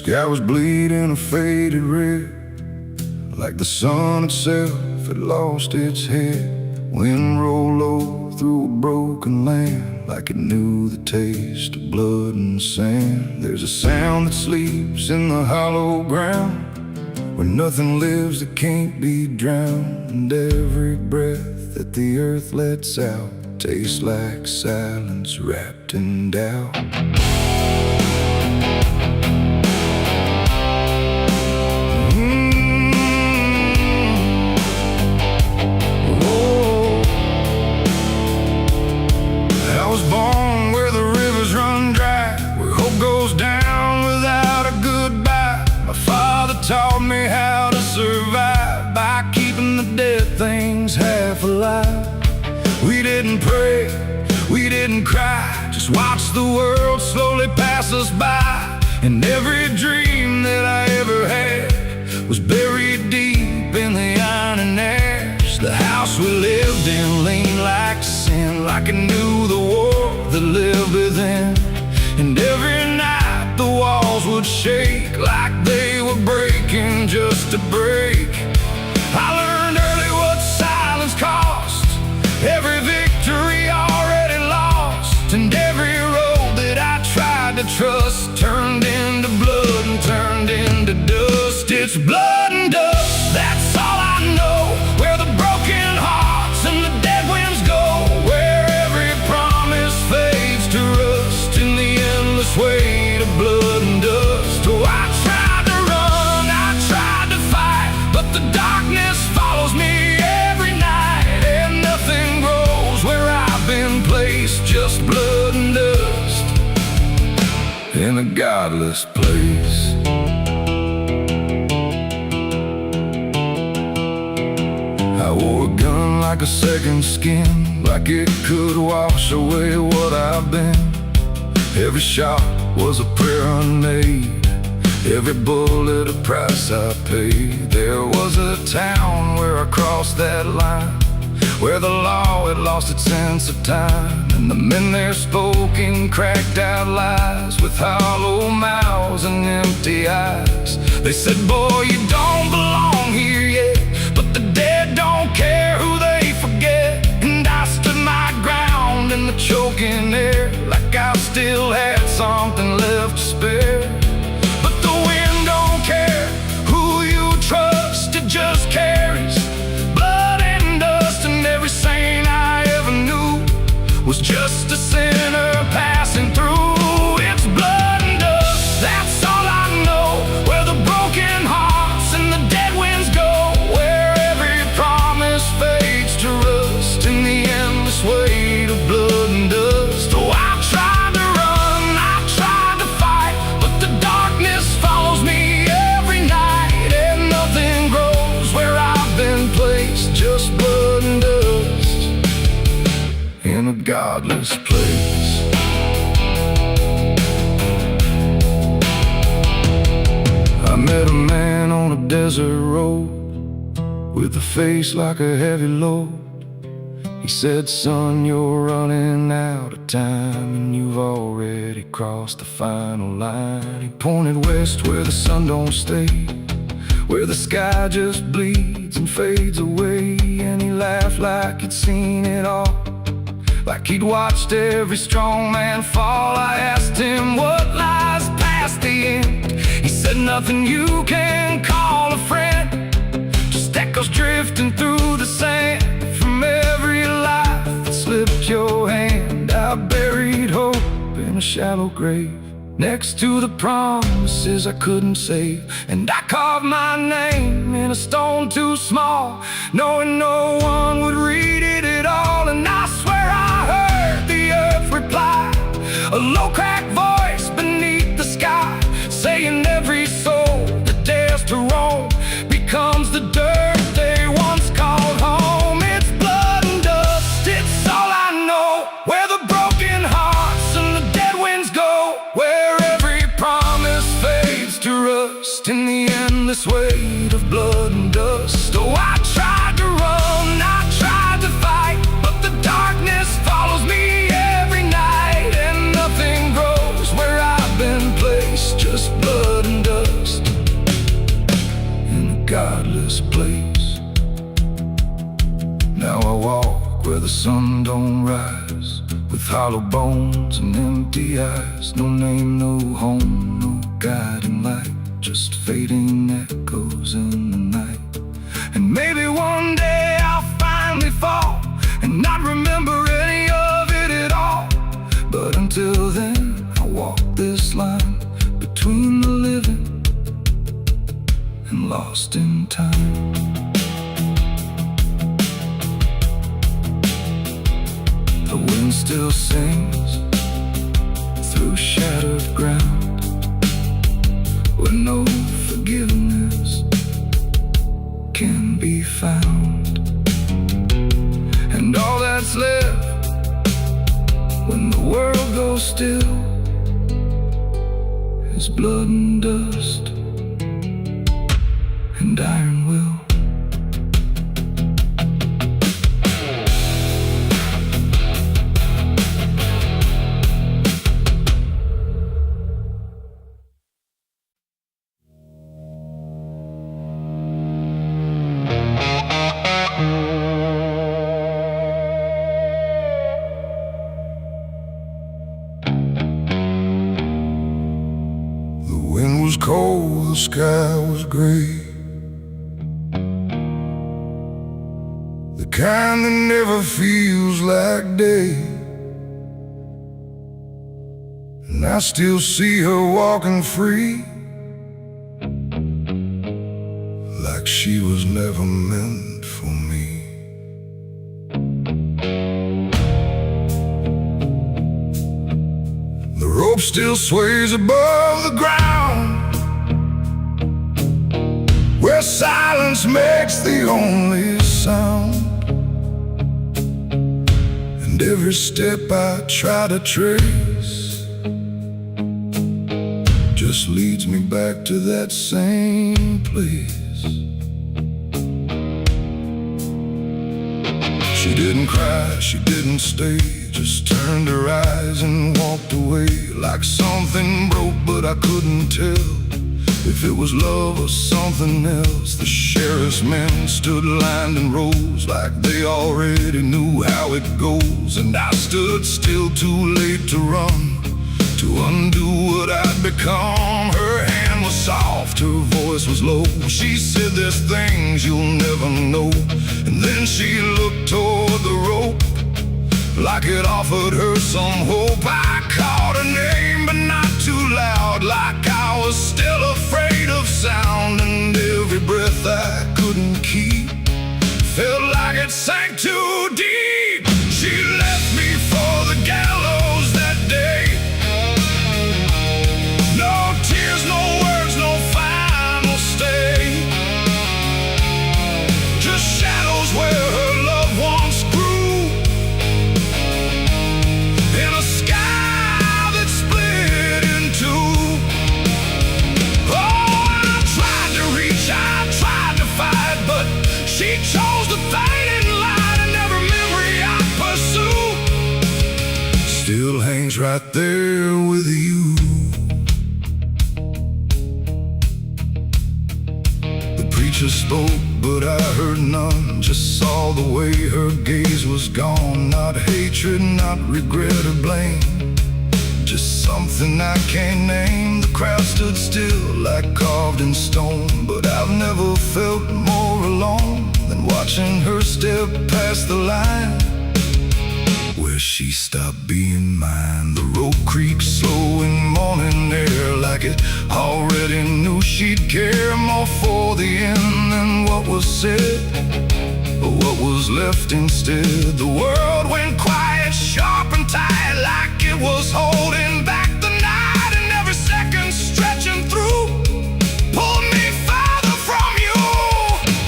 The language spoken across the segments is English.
sky was bleeding a faded red, like the sun itself had lost its head. Wind rolled low through a broken land, like it knew the taste of blood and sand. There's a sound that sleeps in the hollow ground, where nothing lives that can't be drowned. And every breath that the earth lets out tastes like silence wrapped in doubt. I was born where the rivers run dry, where hope goes down without a goodbye. My father taught me how to survive by keeping the dead things half alive. We didn't pray, we didn't cry, just watched the world slowly pass us by. And every dream that I ever had was buried deep in the iron and ash. The house we lived in leaned like sin, like it knew the war that lived within. And every night the walls would shake like they were breaking just to break. I learned early what silence cost, every victory already lost. And every road that I tried to trust turned into blood and turned into dust. It's blood and dust, that's all I know. Where the broken hearts and the dead winds go, where every promise fades to rust in the endless weight of blood and dust. Oh, I tried to run, I tried to fight, but the darkness follows me every night. And nothing grows where I've been placed, just blood and dust in a godless place. I wore a gun like a second skin, like it could wash away what I've been. Every shot was a prayer unmade, every bullet a price I paid. There was a town where I crossed that line, where the law had lost its sense of time. And the men there spoke in cracked out lies, with hollow mouths and empty eyes. They said, boy, you don't belong here yet, but the dead don't care who they forget. And I stood my ground in the choking air, like I still had something left to spare. But the wind don't care who you trust, it just carries blood and dust. And every saint I ever knew was just a sinner passing through. It's blood and dust, that's all I know. Where the broken hearts and the dead winds go, where every promise fades to rust in the endless weight of blood and dust. Oh, I tried to run, I tried to fight, but the darkness follows me every night. And nothing grows where I've been placed, just blood and dust in a godless place. I met a man on a desert road, with a face like a heavy load. He said, son, you're running out of time, and you've already crossed the final line. He pointed west where the sun don't stay, where the sky just bleeds and fades away. And he laughed like he'd seen it all, like he'd watched every strong man fall. I asked him what lies past the end. He said, nothing you can call a friend, just echoes drifting through the sand from every life that slipped your hand. I buried hope in a shallow grave, next to the promises I couldn't save. And I carved my name in a stone too small, knowing no one would read it at all. And I swear I heard the earth reply, a low cracked voice beneath the sky, saying every soul that dares to roam becomes the dirt they once called home. It's blood and dust, it's all I know. Where the broken hearts and the dead winds go, where every promise fades to rust in the endless weight of blood and dust. Oh, I tried to run, I tried to fight, but the darkness follows me every night. And nothing grows where I've been placed, just blood and dust. godless place. Now I walk where the sun don't rise, with hollow bones and empty eyes. No name, no home, no guiding light, just fading echoes in the night. And maybe one day I'll finally fall and not remember any of it at all. But until then, I'll walk this line between the living and lost in time. The wind still sings through shattered ground, where no forgiveness can be found. And all that's left when the world goes still is blood and dust and iron will. The wind was cold, the sky was gray, the kind that never feels like day. And I still see her walking free, like she was never meant for me. The rope still sways above the ground, where silence makes the only sound. And every step I try to trace just leads me back to that same place. She didn't cry, she didn't stay, just turned her eyes and walked away. Like something broke, but I couldn't tell if it was love or something else. The sheriff's men stood lined in rows, like they already knew how it goes. And I stood still, too late to run, to undo what I'd become. Her hand was soft, her voice was low. She said, "There's things you'll never know." And then she looked toward the rope, like it offered her some hope. I called her name, but not too loud, like I was still afraid of sound. And every breath I couldn't keep felt like it sank too deep. She left me for the gallows that day. No tears, no words, no final stay, just shadows where her loved ones grew, in a sky that split in two. Oh, I tried to reach, I tried to fight, but she chose to fade in light, and every memory I pursue still hangs right there with you. The preacher spoke, but I heard none, just saw the way her gaze was gone. Not hatred, not regret or blame, just something I can't name. The crowd stood still, like carved in stone, but I've never felt more alone than watching her step past the line where she stopped being mine. The rope creaks slow in morning air, like it already knew she'd care more for the end than what was said, but what was left instead. The world went quiet, sharp and tight, like it was holding back the night, and every second stretching through pulled me farther from you.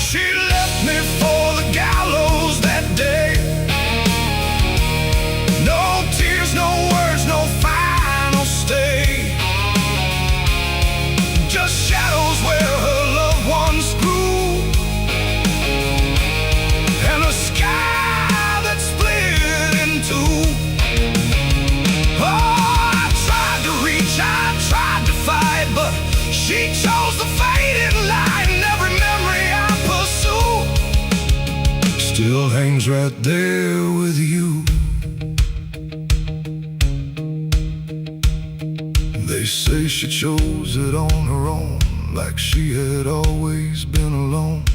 She left me for the gallows that day. No tears, no words, no final stay, just shadows where her loved ones grew, and a sky that split in two. Oh, stands right there with you. They say she chose it on her own, like she had always been alone.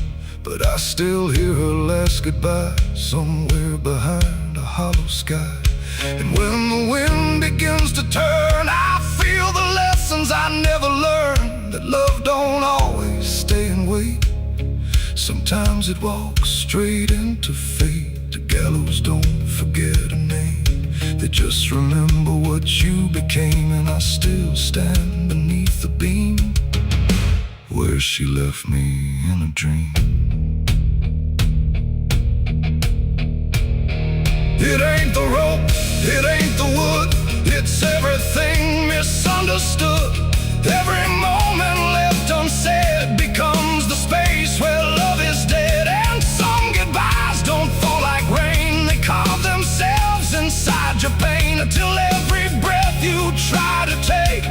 But I still hear her last goodbye somewhere behind a hollow sky. And when the wind begins to turn, I feel the lessons I never learned, that love don't always stay and wait. Sometimes it walks straight into fate. The gallows don't forget a name, they just remember what you became. And I still stand beneath the beam where she left me in a dream. It ain't the rope, it ain't the wood, it's everything misunderstood. Every moment left unsaid becomes the space where love is dead. And some goodbyes don't fall like rain, they carve themselves inside your pain, until every breath you try to take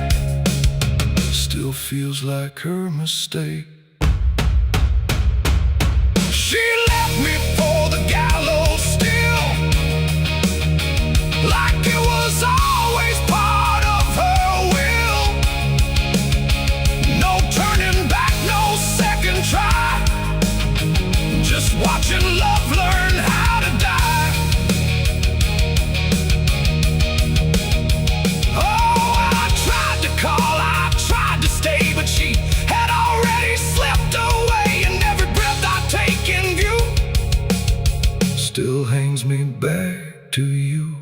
still feels like her mistake. She left me for the gallows still, like it was always part of her will. No turning back, no second try, just watching love learn how to die. Oh, I tried to call, I tried to stay, but she had already slipped away. And every breath I take in view still hangs me back to you.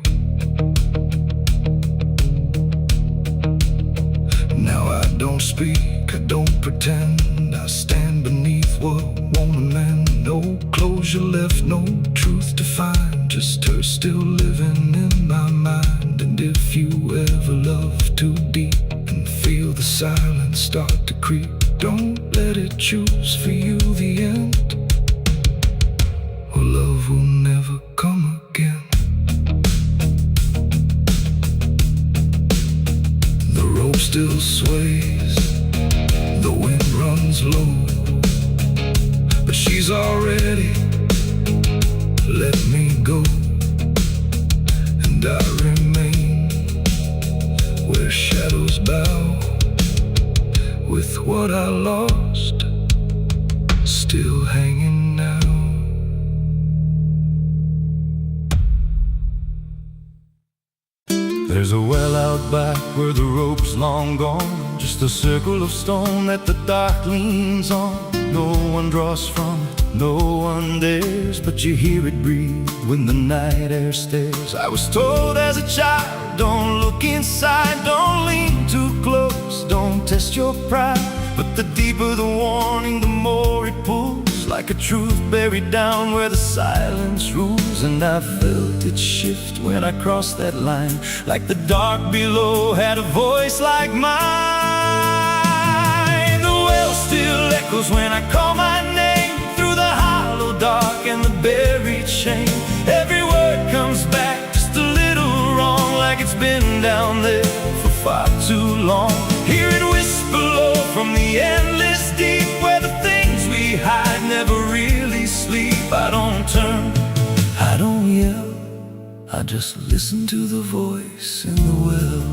Don't speak, I don't pretend, I stand beneath what won't amend. No closure left, no truth to find, just her still living in my mind. And if you ever love too deep and feel the silence start to creep, don't let it choose for you the end, or love will never come again. The rope still sways, the wind runs low, but she's already let me go. And I remain where shadows bow, with what I lost still hanging now. There's a well out back where the rope's long gone, just a circle of stone that the dark leans on. No one draws from it, no one dares, but you hear it breathe when the night air stares. I was told as a child, don't look inside, don't lean too close, don't test your pride. But the deeper the warning, the more it pulls, like a truth buried down where the silence rules. And I felt it shift when I crossed that line, like the dark below had a voice like mine. The well still echoes when I call my name, through the hollow dark and the buried shame. Every word comes back just a little wrong, like it's been down there for far too long. Hear it whisper low from the endless deep, where the things we hide never really sleep. I don't turn, I don't yell, I just listen to the voice in the well.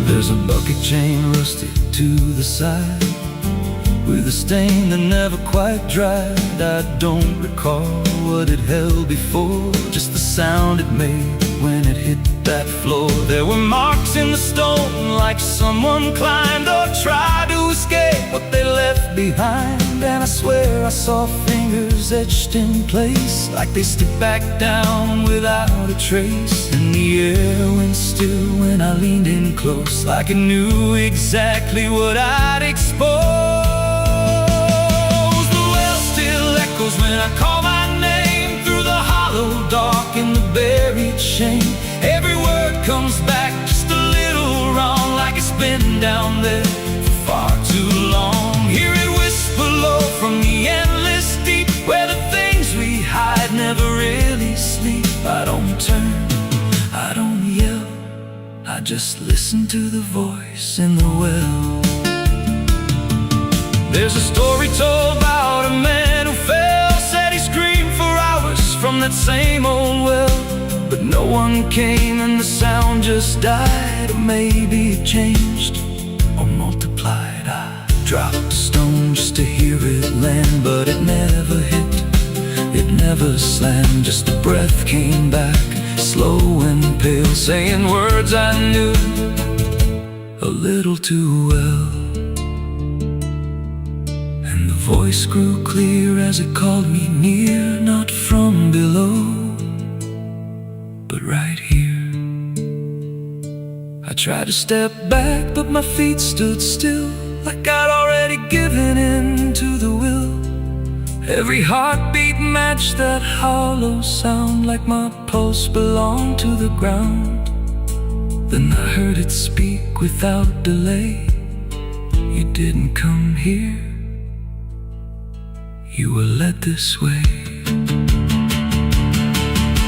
There's a bucket chain rusted to the side, with a stain that never quite dried. I don't recall what it held before, just the sound it made when it hit that floor. There were marks in the stone, like someone climbed or tried to escape what they left behind. And I swear I saw fingers etched in place, like they slipped back down without a trace. And the air went still when I leaned in close, like it knew exactly what I'd expose. The well still echoes when I call my name, through the hollow dark and the buried shame. Every word comes back just a little wrong, like it's been down there for far too long. Hear it whisper low from the endless deep, where the things we hide never really sleep. I don't turn, I don't yell, I just listen to the voice in the well. There's a story told about a man who fell, said he screamed for hours from that same old well, but no one came and the sound just died. Or maybe it changed or multiplied. I dropped a stone just to hear it land, but it never hit, it never slammed. Just a breath came back, slow and pale, saying words I knew a little too well. And the voice grew clear as it called me near, not from below, but right here. I tried to step back, but my feet stood still, like I'd already given in to the will. Every heartbeat matched that hollow sound, like my pulse belonged to the ground. Then I heard it speak without delay. You didn't come here, you were led this way.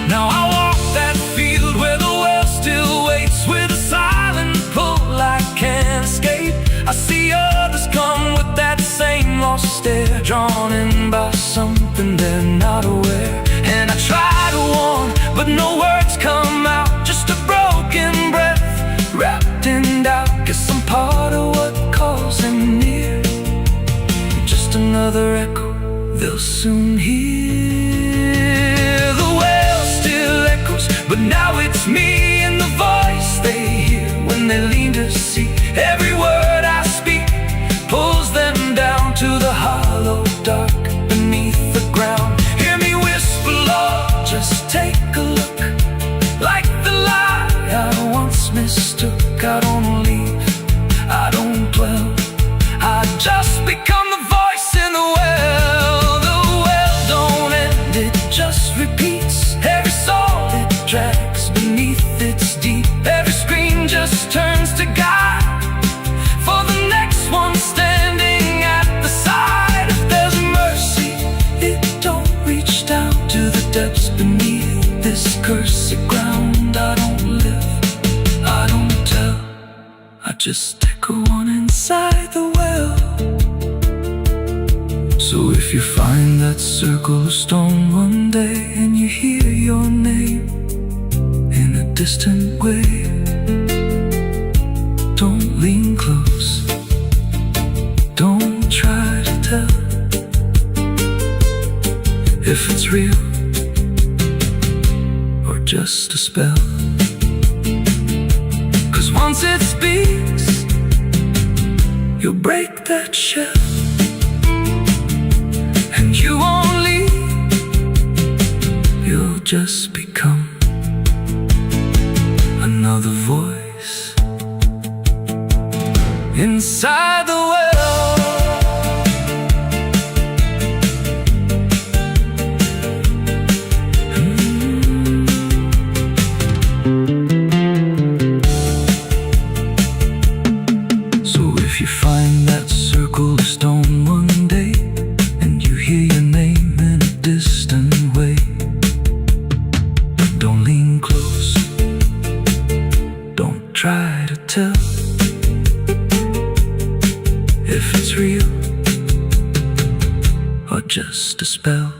Now I walk that field where the well still waits, with a silent pull I can't escape. I see others come with that same lost stare, drawn in by something they're not aware. And I try to warn, but no words come out, just a broken breath wrapped in doubt. Guess I'm part of what calls him near, just another echo they'll soon hear. The well still echoes, but now it's me and the voice they hear when they lean to see. Every word I speak pulls them down to the hollow dark beneath the ground. Hear me whisper, Lord, just take a look, like the lie I once mistook. I don't leave, I don't dwell, I just become the voice in the well. The well don't end, it just repeats. Every soul it drags beneath its deep. Every scream just turns to guide for the next one standing at the side. If there's mercy, it don't reach down to the depths beneath this cursed ground. I don't live, I don't tell, I just echo on inside the well. So if you find that circle of stone one day, and you hear your name in a distant way, don't lean close, don't try to tell if it's real or just a spell. 'Cause once it speaks, you'll break that shell, and you won't leave, you'll just become another voice inside the well. So if you find that circle of stone one day, and you hear your name in a distant way, don't lean close, don't try to tell if it's real or just a spell.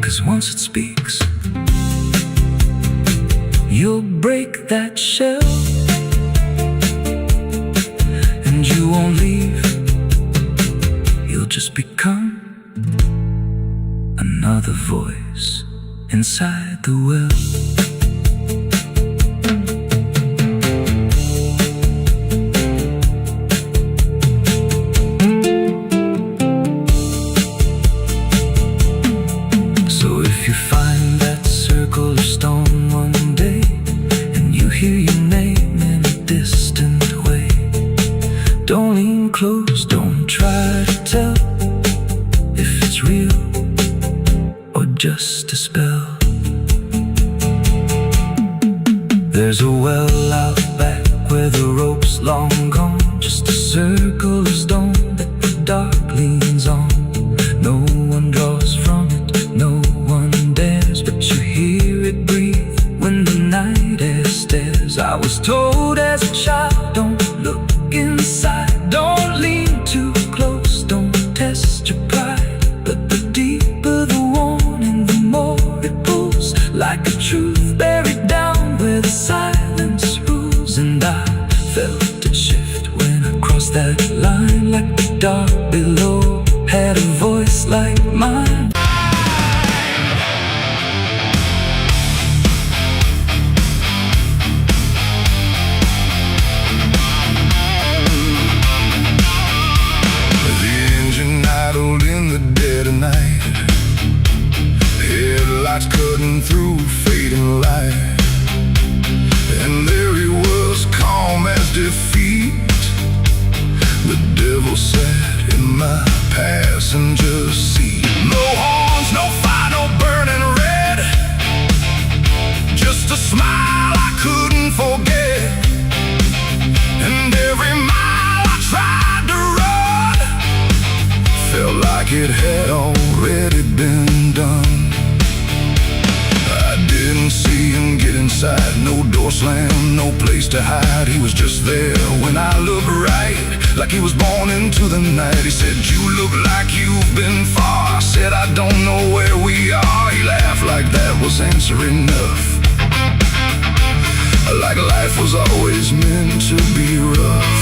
'Cause once it speaks, you'll break that shell, and you won't leave, you'll just become another voice inside the well. Don't lean close, don't try to tell if it's real or just a spell. There's a well out back where the rope's long gone, just a circle of stone that the dark leans on. No one draws from it, no one dares, but you hear it breathe when the night air stares. I was told as a child, don't look inside, don't lean felt it shift when I crossed that line, like the dark below had a voice like mine. The engine idled in the dead of night, headlights cutting through fading light. And there he was, calm as defeat. The devil sat in my passenger seat. No horns, no fire, no burning red, just a smile I couldn't forget. And every mile I tried to run felt like it had already been done. I didn't see him get inside, no door slam, no place to hide. He was just there when I looked right, like he was born into the night. He said, "You look like you've been far." I said, "I don't know where we are." He laughed like that was answer enough, like life was always meant to be rough.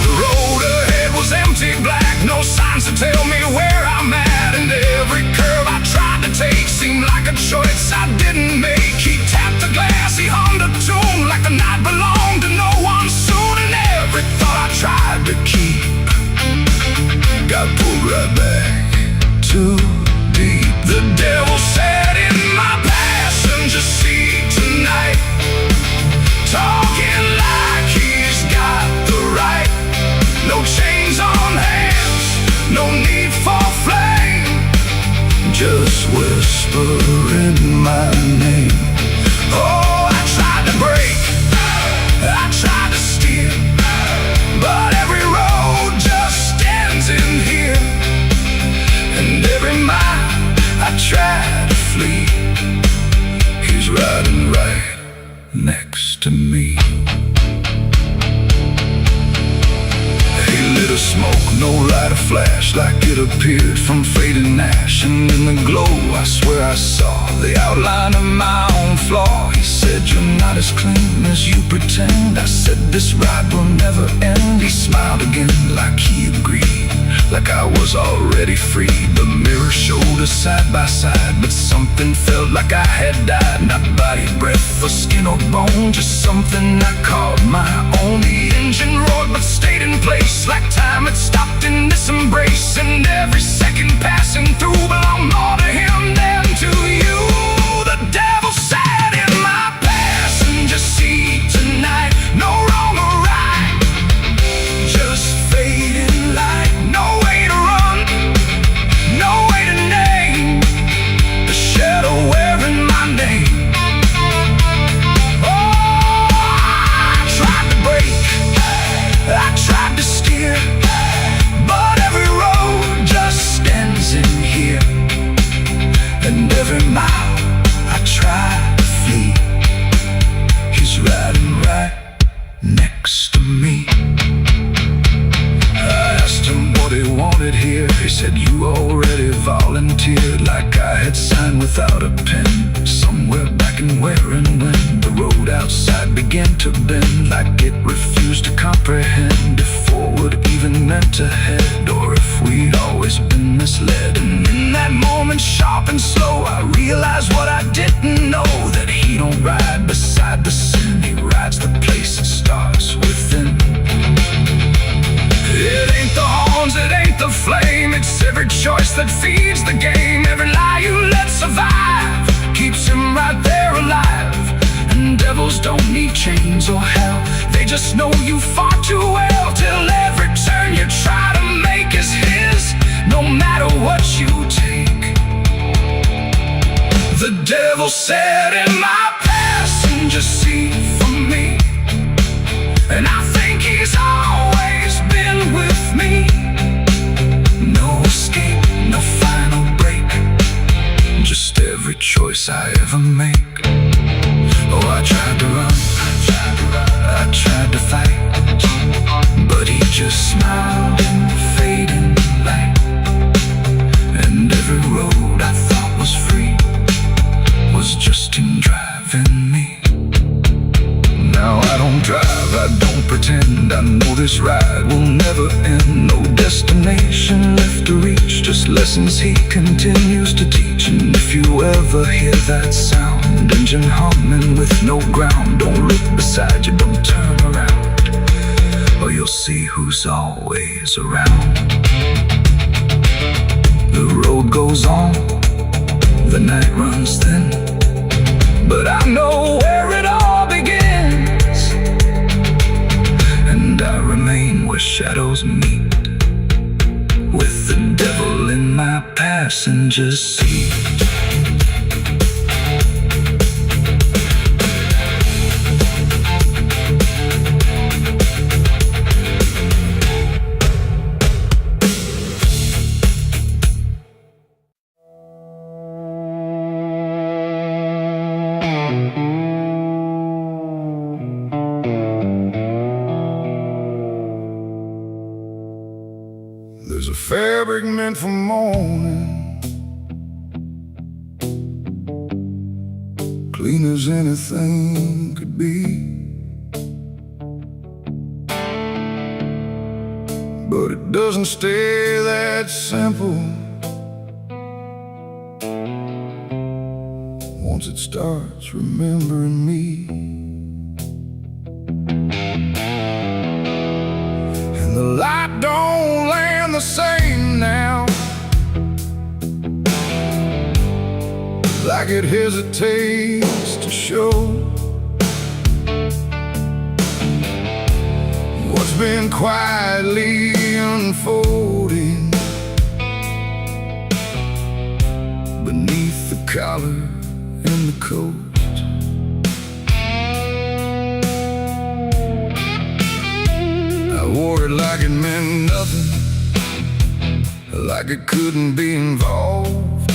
The road ahead was empty, black, no signs to tell me where I'm at. And every curve I tried to take seemed like a choice I didn't make. He tapped the glass, he hummed a tune like the night belonged to no one soon. And every thought I tried to keep got pulled right back too deep. The devil sat in my passenger seat tonight, talking like he's got the right. No chains on hands, no need for flame, just whispering my name. Oh, I tried to break, I tried to steer, but every road just ends in here. And every mile I tried to flee, he's riding right next to me. He lit a smoke, no light, a flash, like it appeared from fading ash. And in the glow I swear I saw the outline of my own flaw. He said, "You're not as clean as you pretend." I said, "This ride will never end." He smiled again like he agreed, like I was already free. The mirror showed us side by side, but something felt like I had died. Not body, breath, or skin or bone, just something I called my own. The engine roared but stayed in place, like time had stopped in this embrace. And every second passing through belonged more to him than to you. The devil sat in my passenger seat tonight, no wrong or right, just fading light. No way to run, no way to name the shadow wearing my name. Oh, I tried to break, I tried to steer, but every road just ends in here. And every mile I try to flee, he's riding right next to me. I asked him what he wanted here. He said, "You already volunteered," like I had signed without a pen. Somewhere back in where and when the road outside began to bend, like it refused to comprehend if forward even meant ahead, or if we'd always been misled. And in that moment, sharp and slow, I realized what I didn't know, that he don't ride beside the sin, he rides the place that starts within. It ain't the horns, it ain't the flame, it's every choice that feeds the game. Every lie you let survive keeps him right there alive. And devils don't need chains or hell, they just know you far too well. Till every turn you try to make is his, no matter what you take. The devil sat in my passenger seat for me, and I think he's always been with me. No escape, no final break, just every choice I ever make. Oh, I tried to run, I tried to fight, but he just smiled in the fading light. And every road I thought was free was just him driving me. Now I don't drive, I this ride will never end. No destination left to reach, just lessons he continues to teach. And if you ever hear that sound, engine humming with no ground, don't look beside you, don't turn around, or you'll see who's always around. The road goes on, the night runs thin, but I know where it all begins, and I remain where shadows meet, with the devil in my passenger seat. There's a fabric meant for mourning, clean as anything could be, but it doesn't stay that simple. Once it starts remembering me, and the light don't land the same now, like it hesitates to show what's been quietly unfolding beneath the collar and the coat. I wore it like it meant nothing, like it couldn't be involved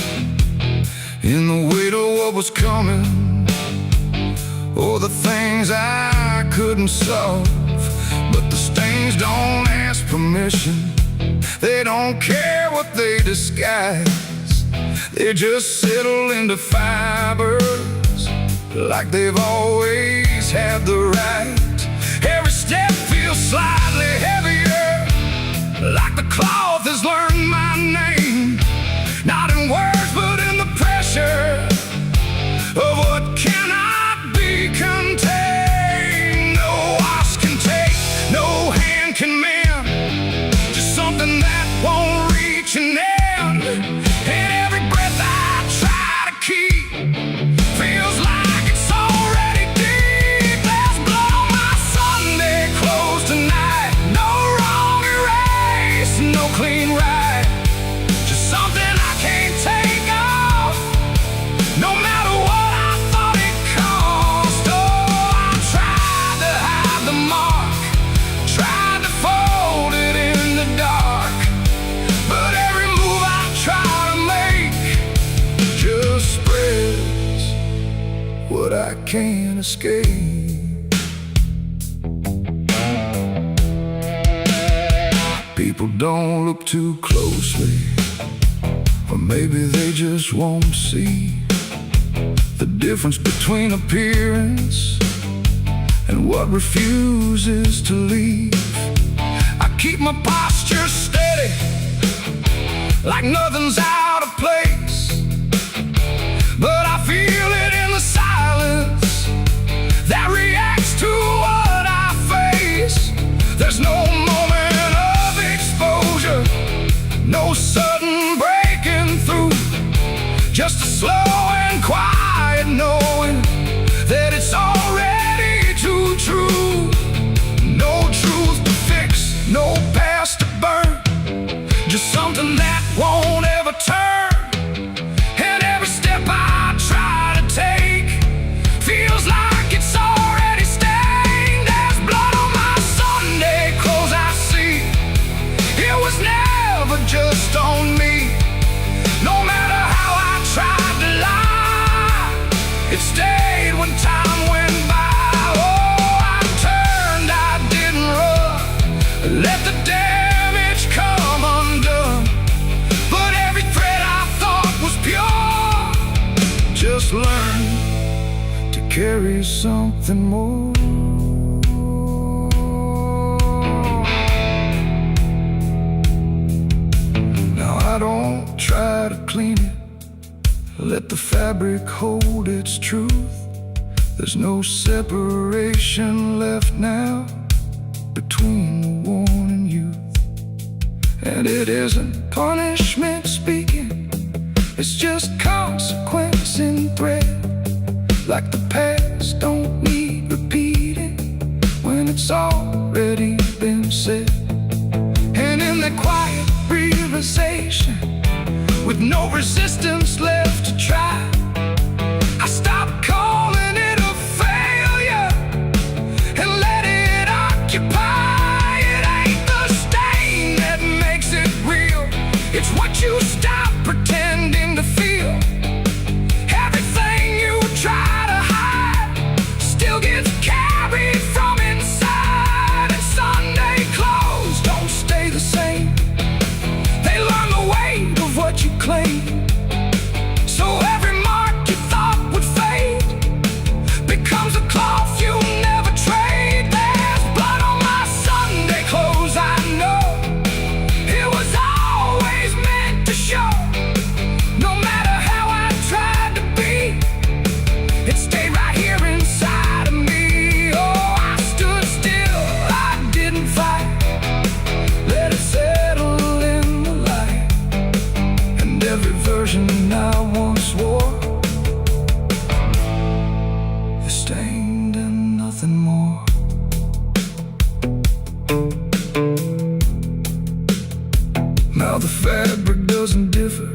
in the weight of what was coming, or the things I couldn't solve. But the stains don't ask permission, they don't care what they disguise, they just settle into fibers like they've always had the right. Every step feels slightly heavier, like the cloth has learned my name, not in words but in the pressure of what cannot be contained. No wash can take, no hand can mend, just something that won't reach an end. And every breath I try to keep feels like it's already deep. There's blood on my Sunday clothes tonight, no wrong erase, no clean right, just something I can't take off, no matter what I thought it cost. Oh, I tried to hide the mark, tried to fold it in the dark, but every move I try to make just spreads what I can't escape. People don't look too closely, or maybe they just won't see the difference between appearance and what refuses to leave. I keep my posture steady, like nothing's out of place, but I feel it in the silence that reacts to what I face. There's no moment of exposure, no sudden breaking through, just a slow and quiet knowing that it's already too true. No truth to fix, no past to burn, just something that won't ever turn. And every step I try to take feels like it's already stained. There's blood on my Sunday clothes I see, it was never just on me. No matter how I tried to lie, it stayed when time went by. Oh, I turned, I didn't run, let the damage come undone, but every thread I thought was pure just learned to carry something more. There's no separation left now between the worn and youth. And it isn't punishment speaking, it's just consequence in thread. Like the past don't need repeating when it's already been said. And in that quiet realization, with no resistance left to try, I stopped calling it a failure and let it occupy. It ain't the stain that makes it real, it's what you stop pretending to feel. Everything you try to hide still gets carried from inside. And Sunday clothes don't stay the same, they learn the weight of what you claim. So every mark you thought would fade becomes a cloth you never trade. There's blood on my Sunday clothes, I know. It was always meant to show. No matter how I tried to be, it stayed right here inside of me. Oh, I stood still, I didn't fight, let it settle in the light. And every version I once wore is stained and nothing more. Now the fabric doesn't differ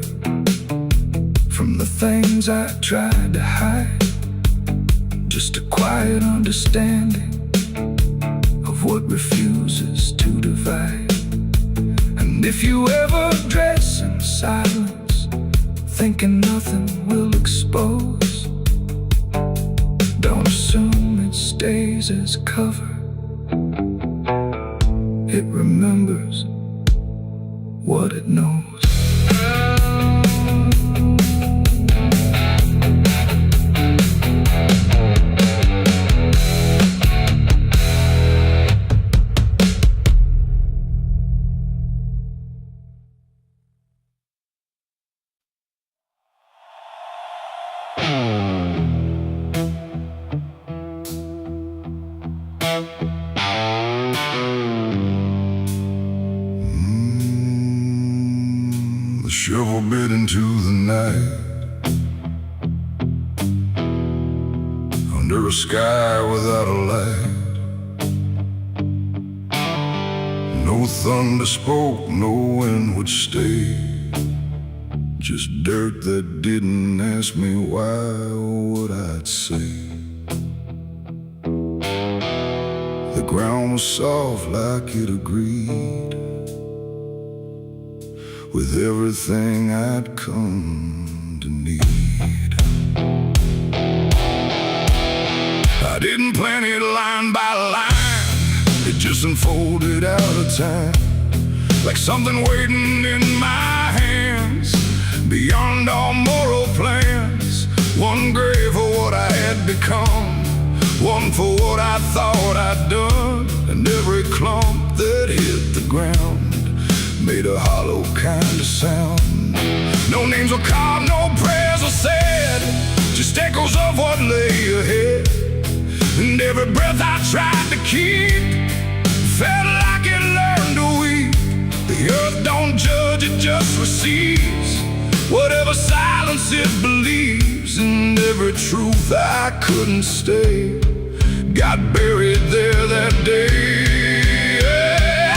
from the things I tried to hide, just a quiet understanding of what refuses to divide. And if you ever dress in silence, thinking nothing will expose, don't assume it stays as cover. It remembers what it knows. The shovel bit into the night, under a sky without a light. No thunder spoke, no wind would stay, just dirt that didn't ask me why or what I'd say. The ground was soft like it agreed with everything I'd come to need. I didn't plan it line by line, it just unfolded out of time, like something waiting in my hands, beyond all moral plans. One grave for what I had become, one for what I thought I'd done. And every clump that hit the ground made a hollow kind of sound. No names were carved, no prayers were said, just echoes of what lay ahead. And every breath I tried to keep felt like it learned to weep. The earth don't judge, it just receives whatever silence it believes. And every truth I couldn't stay got buried there that day.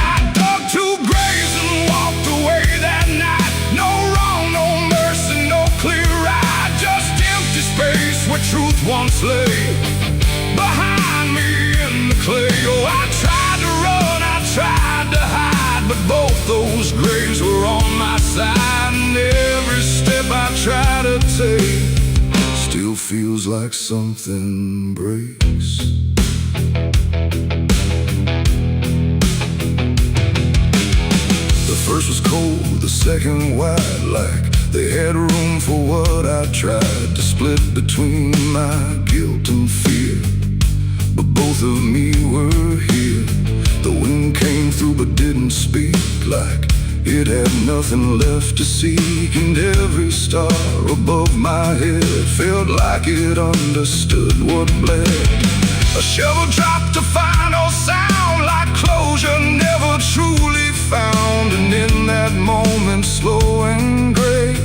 I dug 2 graves and walked away that night. No wrong, no mercy, no clear ride, just empty space where truth once lay behind me in the clay. Oh, I tried to run, I tried to hide, but both those graves were on my side. And every step I try to take still feels like something breaks. The first was cold, the second wide, like they had room for what I tried to split between my guilt and fear. But both of me were here. The wind came through but didn't speak, like it had nothing left to seek, and every star above my head felt like it understood what bled. A shovel dropped to final sound, like closure never truly found. And in that moment, slow and gray,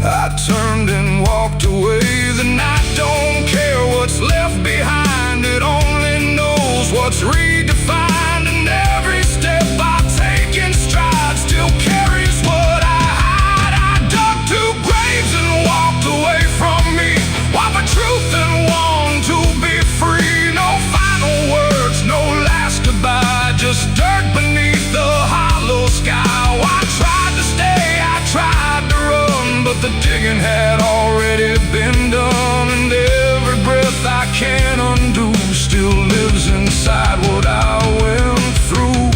I turned and walked away. The night don't care what's left behind, it only knows what's redefined. And every step I take in stride still carries what I hide. I dug two graves and walked away from me, while the truth and want to be free. No final words, no last goodbye, just dirt beneath the hollow sky. I tried to stay, I tried to run, but the digging had already been done. And every breath I can't undo still lives inside what I went through.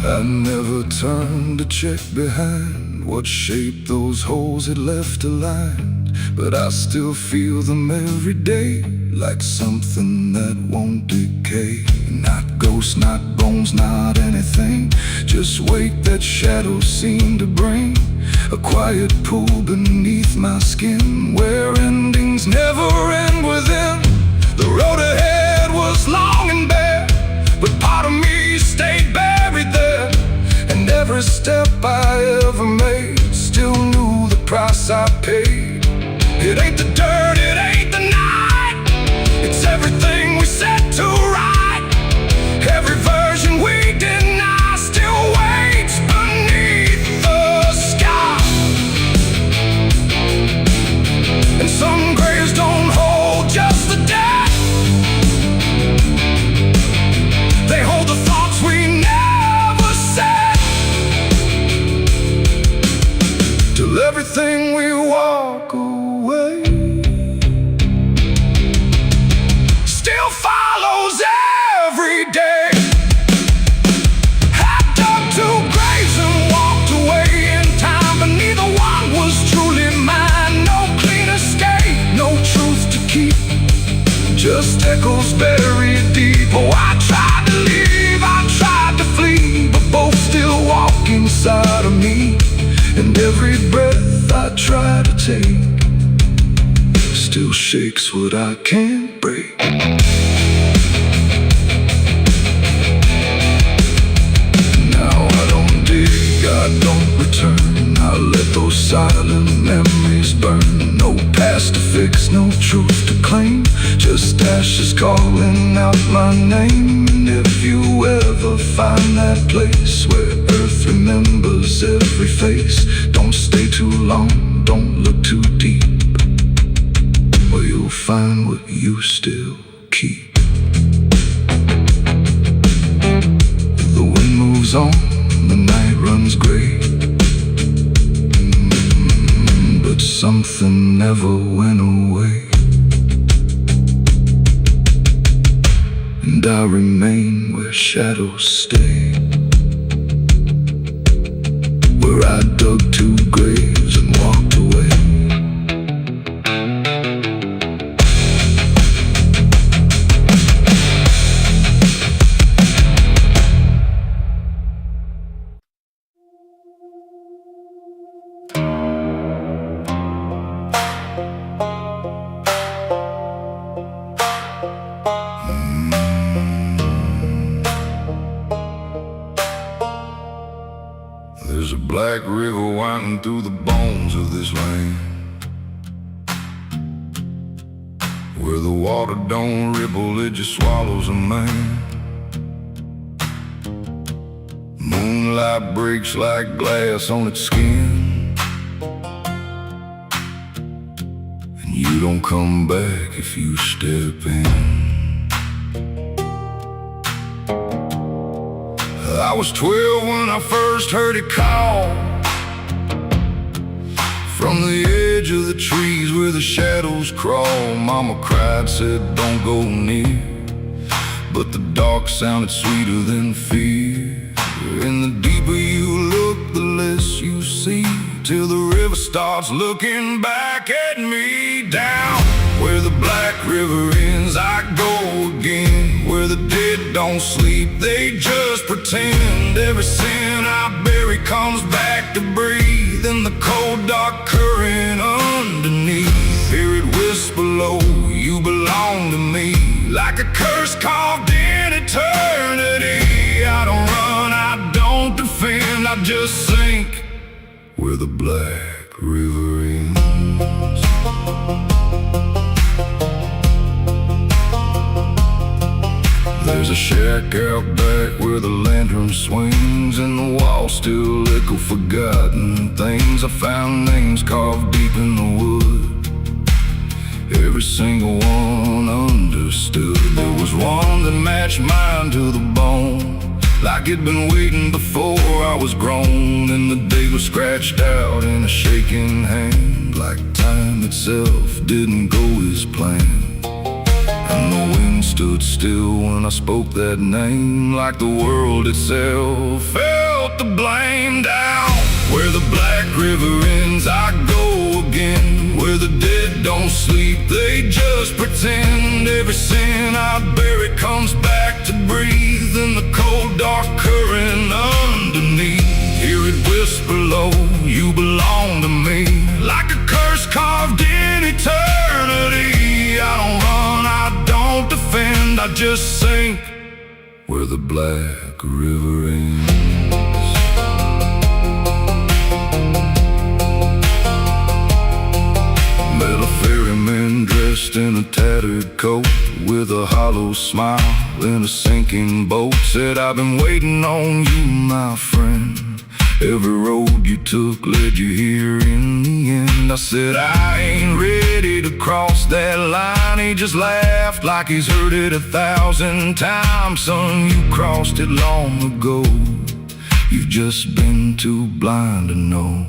I never turned to check behind what shape those holes had left aligned, but I still feel them every day, like something that won't decay. Not ghosts, not bones, not anything, just weight that shadows seem to bring. A quiet pool beneath my skin, where endings never end within. The road ahead was long and bare, but part of me stayed buried there. And every step I ever made still knew the price I paid. It ain't the dirt, it ain't the night, it's everything we set to right. Every version we deny still waits beneath the sky. And some graves don't hold just the dead, they hold the thoughts we never said. Till everything we walk away still follows every day. I dug two graves and walked away in time, but neither one was truly mine. No clean escape, no truth to keep, just echoes buried deep. Oh, I tried to leave, I tried to flee, but both still walk inside of me. And every breath I try to take still shakes what I can't break. Now I don't dig, I don't return, I let those silent memories burn. No past to fix, no truth to claim, just ashes calling out my name. And if you ever find that place where earth remembers every face, don't stay too long, don't look too deep, or you'll find what you still keep. The wind moves on, the night runs gray, but something never went away. And I remain where shadows stay, where I dug two graves and walked away. There's a black river winding through the bones of this land, where the water don't ripple, it just swallows a man. Moonlight breaks like glass on its skin, and you don't come back if you step in. I was 12 when I first heard it call, from the edge of the trees where the shadows crawl. Mama cried, said don't go near, but the dark sounded sweeter than fear. And the deeper you look, the less you see, till the river starts looking back at me. Down where the black river ends I go again, where the dead don't sleep, they just pretend. Every sin I bury comes back to breathe in the cold dark current underneath. Hear it whisper low, you belong to me, like a curse carved in eternity. I don't run, I don't defend, I just sink where the black river ends. There's a shack out back where the lantern swings, and the walls still echo forgotten things. I found names carved deep in the wood, every single one understood. There was one that matched mine to the bone, like it'd been waiting before I was grown. And the day was scratched out in a shaking hand, like time itself didn't go as planned. And the wind stood still when I spoke that name, like the world itself felt the blame. Down where the black river ends, I go again, where the dead don't sleep, they just pretend. Every sin I bury comes back to breathe in the cold dark current underneath. Hear it whisper low, you belong to me, like a curse carved in eternity. I don't run, I don't defend, I just sink where the black river ends. Met a ferryman dressed in a tattered coat, with a hollow smile in a sinking boat. Said, I've been waiting on you, my friend. Every road you took led you here in the end. I said, I ain't ready to cross that line. He just laughed like he's heard it 1,000 times. Son, you crossed it long ago, you've just been too blind to know.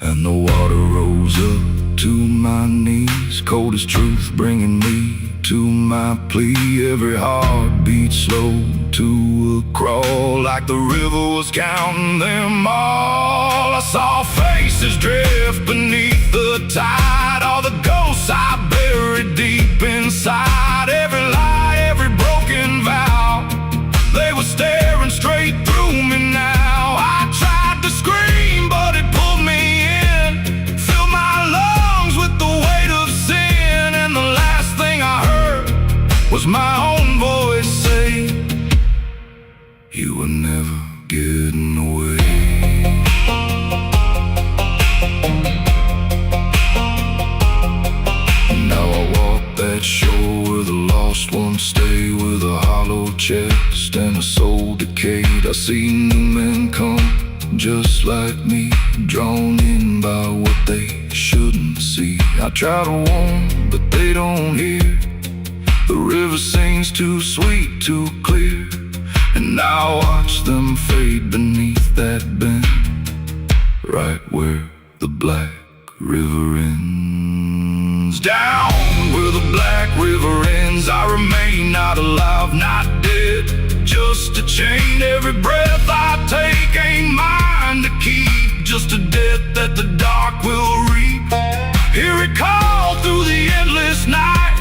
And the water rose up to my knees, cold as truth, bringing me to my plea. Every heartbeat slowed to a crawl, like the river was counting them all. I saw faces drift beneath the tide, all the ghosts I buried deep inside. Every lie, every broken vow, they were staring straight through me now. I tried to scream, but it pulled me in, filled my lungs with the weight of sin. And the last thing I heard was my own voice say, you were never getting away. Now I walk that shore where the lost ones stay, with a hollow chest and a soul decayed. I see new men come just like me, drawn in by what they shouldn't see. I try to warn, but they don't hear. The river sings too sweet, too clear, and I watch them fade beneath that bend, right where the black river ends. Down where the black river ends, I remain not alive, not dead, just a chain. Every breath I take ain't mine to keep, just a death that the dark will reap. Hear it call through the endless night,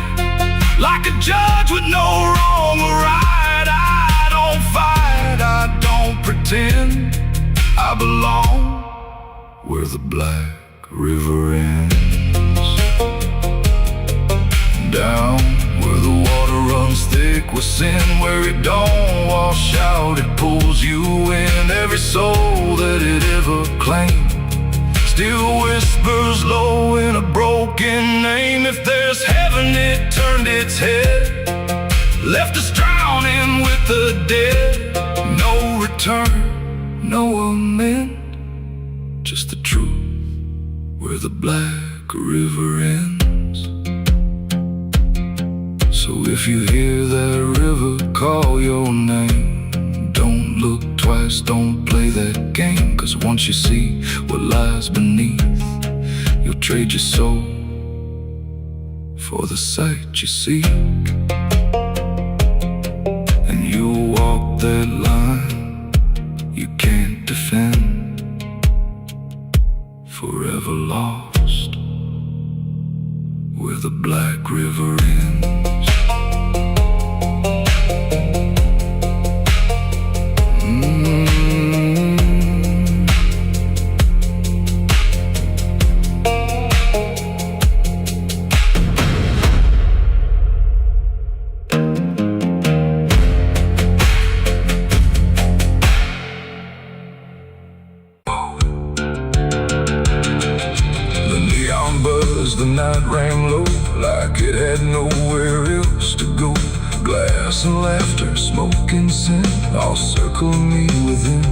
like a judge with no wrong or right. I don't fight, I don't pretend, I belong where the black river ends. Down where the water runs thick with sin, where it don't wash out, it pulls you in. Every soul that it ever claimed still whispers low in a broken name. If there's heaven, it turned its head, left us drowning with the dead. No return, no amend, just the truth where the black river ends. So if you hear that river call your name, don't look twice, don't play that game. Cause once you see what lies beneath, you'll trade your soul for the sight you seek. And you'll walk that line you can't defend, forever lost where the black river ends. It had nowhere else to go. Glass and laughter, smoke and sin all circle me within.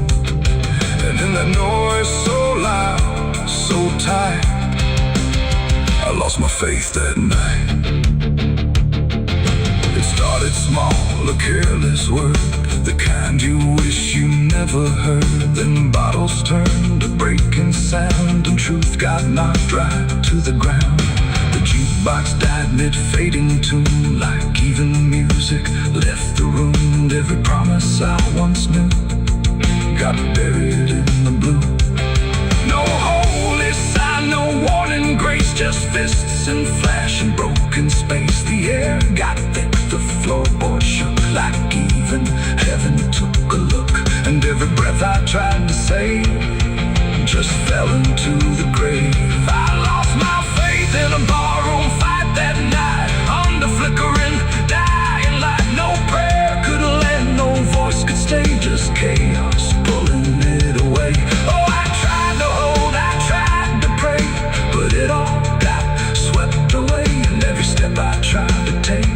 And in that noise so loud, so tight, I lost my faith that night. It started small, a careless word, the kind you wish you never heard. Then bottles turned to breaking sound, and truth got knocked right to the ground. The jukebox died mid-fading tune, like even music left the room. And every promise I once knew got buried in the blue. No holy sign, no warning grace, just fists and flash and broken space. The air got thick, the floorboard shook, like even heaven took a look. And every breath I tried to save just fell into the grave. I lost my faith in a barroom fight that night, under flickering, dying light. No prayer could land, no voice could stay, just chaos pulling it away. Oh, I tried to hold, I tried to pray, but it all got swept away. And every step I tried to take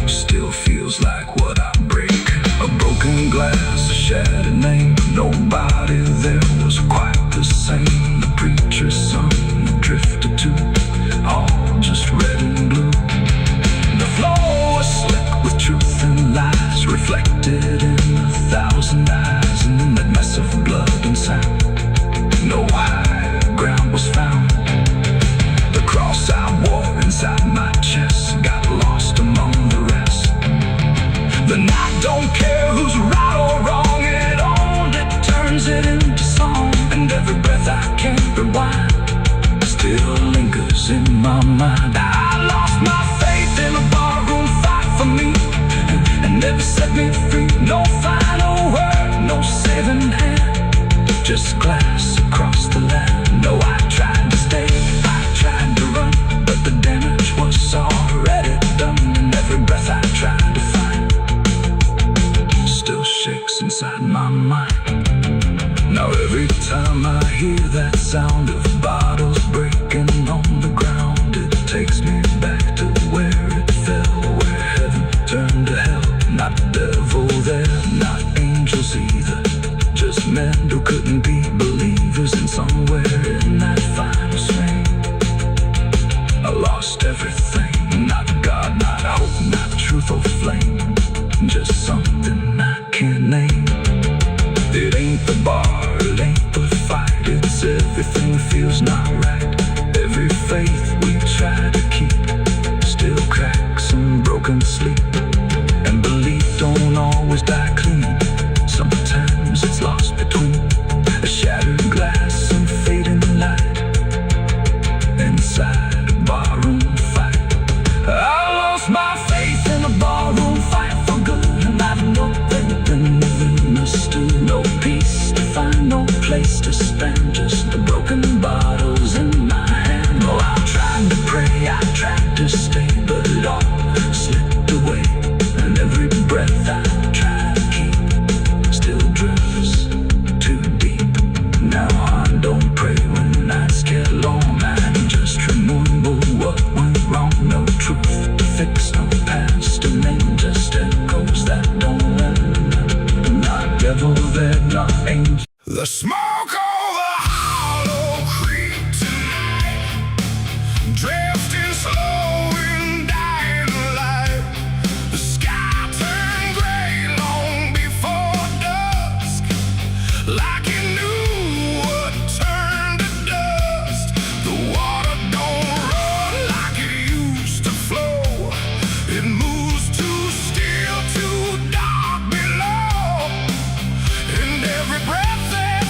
still feels like what I break. A broken glass, a shattered name, nobody there was quite the same. The preacher's son drifted too, all just red and blue. The floor was slick with truth and lies, reflected in 1,000 eyes. And in that mess of blood and sound, no high ground was found. The cross I wore inside my chest got lost among the rest. Then I don't care who's right or wrong, it only turns it into song. And every breath I can't rewind still lingers in my mind. I lost my faith in a barroom fight for me, and never set me free. No final word, no saving hand, just glass across the land. No, I tried to stay, I tried to run, but the damage was already done. And every breath I tried to find still shakes inside my mind. Now every time I hear that sound of bottles breaking on the ground, it takes me back to where it fell, where heaven turned to hell. Not devil there, not angels either, just men who couldn't be believers. And somewhere in that final swing, I lost everything. Not God, not hope, not truth or flame, just something I can't name. It ain't the bar, it ain't the fight, it's everything feels not right. Every faith we try to keep still cracks and broken sleep. And belief don't always die clean, sometimes it's lost between a shattered glass and fading light inside a barroom fight. I lost my faith in a barroom fight for good, and I've no faith in living a stew. No peace to find, no place to spend, just the broken bottles in my hand. Oh, I tried to pray, I tried to stay, but it all slipped away. And every breath I try to keep still drifts too deep. Now I don't pray when nights get long, I just remember what went wrong. No truth to fix, no past to name, just echoes that don't end. Not devil there, not angel. The smoke of the hollow creek tonight, drifting slow and dying alive. The sky turned gray long before dusk, like it knew what turned to dust. The water don't run like it used to flow, it moves too still, too dark below. And every breath that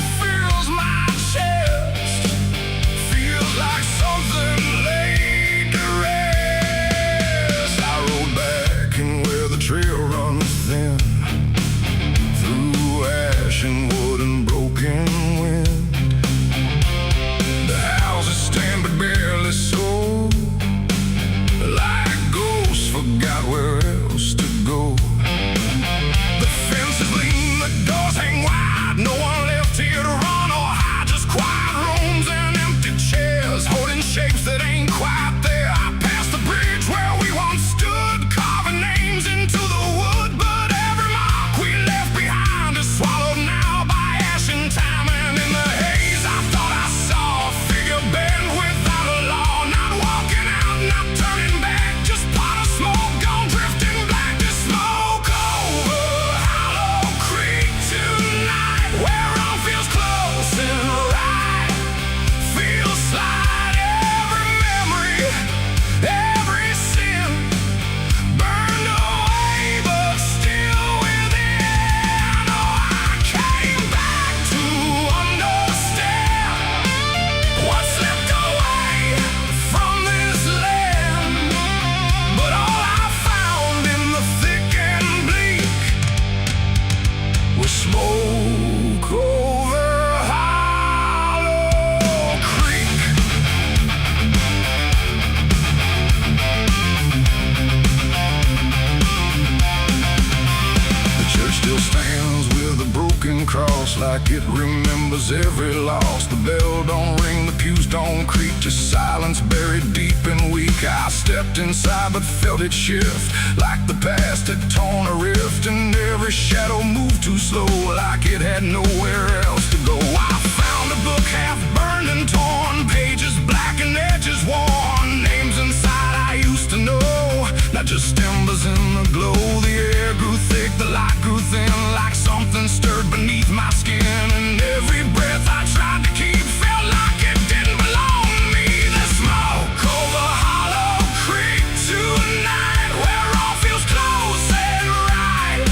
it remembers every loss. The bell don't ring, the pews don't creak, just silence buried deep and weak. I stepped inside but felt it shift, like the past had torn a rift, and every shadow moved too slow, like it had nowhere else to go. I found a book half burned and torn, pages black and edges worn, names inside I used to know, not just embers in the glow. The air grew thick, the light grew thin, like something stirred beneath my skin, and every breath I tried to keep felt like it didn't belong to me. The smoke over Hollow Creek tonight, where all feels close and right,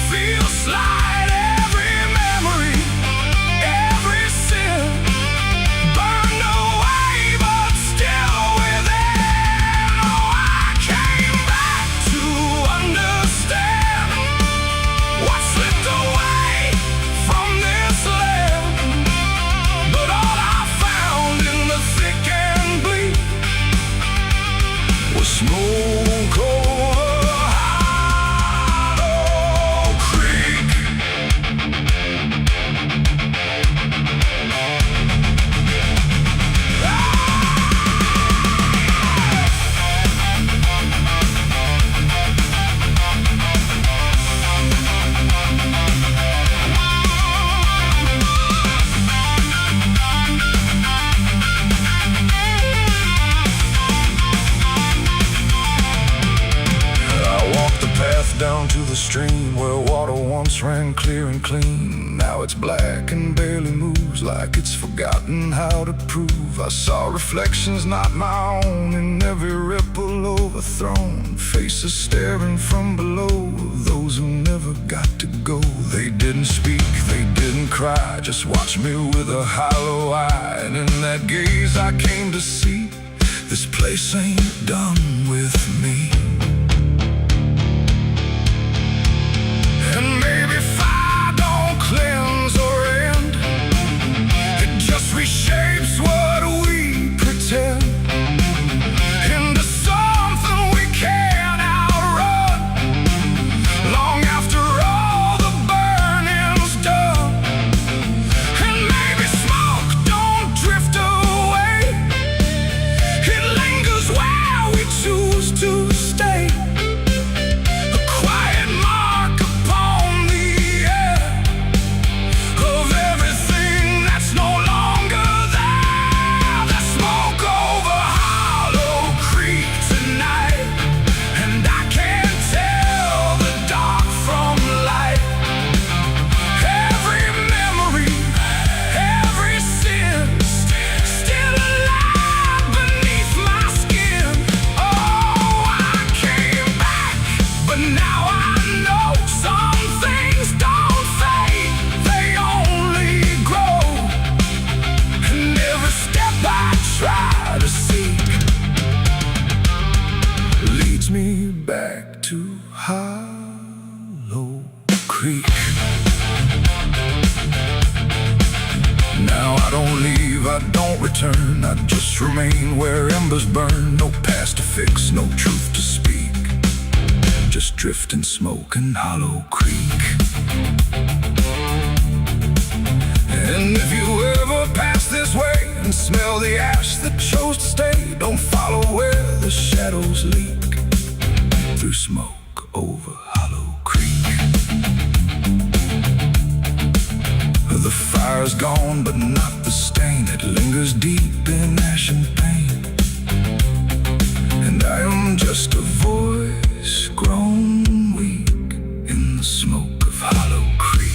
feels slight. Every memory, every sin burned away, but still within. Oh, I came back to understand what slipped away from this land, but all I found in the thick and bleak was smoke over Hollow Creek. I walked the path down to the stream where water once ran clear and clean. Now it's black and barely moves, like it's forgotten how to prove. I saw reflections not my own in every ripple overthrown, faces staring from below, those who never got to go. They didn't speak, they didn't cry, just watched me with a hollow eye. And in that gaze I came to see, this place ain't done with me. And maybe fire don't cleanse or end, it just reshapes what we pretend into something we can't outrun, long after all the burning's done. And maybe smoke don't drift away, it lingers where we choose to stay, a quiet mark upon the air of everything that's no longer there. The smoke over Hollow Creek tonight, and I can't tell the dark from light. Every memory, every sin, still alive beneath my skin. Oh, I came back, but now I know some things don't fade, they only grow. And every step I try to seek leads me back to Hollow Creek. Now I don't leave, I don't return, I just remain where embers burn. No past to fix, no truth to speak, just drifting smoke in Hollow Creek. And if you ever pass this way and smell the ash that chose to stay, don't follow where the shadows leak, through smoke over Hollow Creek. The fire's gone, but not the stain, it lingers deep in ash and pain. And I am just a voice grown weak in the smoke of Hollow Creek.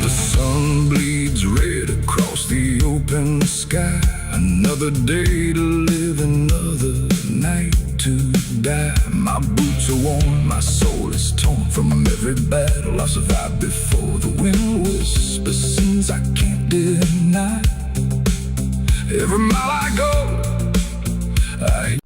The sun bleeds red across the open sky. Another day to live, another night to die. My boots are worn, my soul is torn from every battle I survived before. The wind whispers sins I can't deny. Every mile I go, I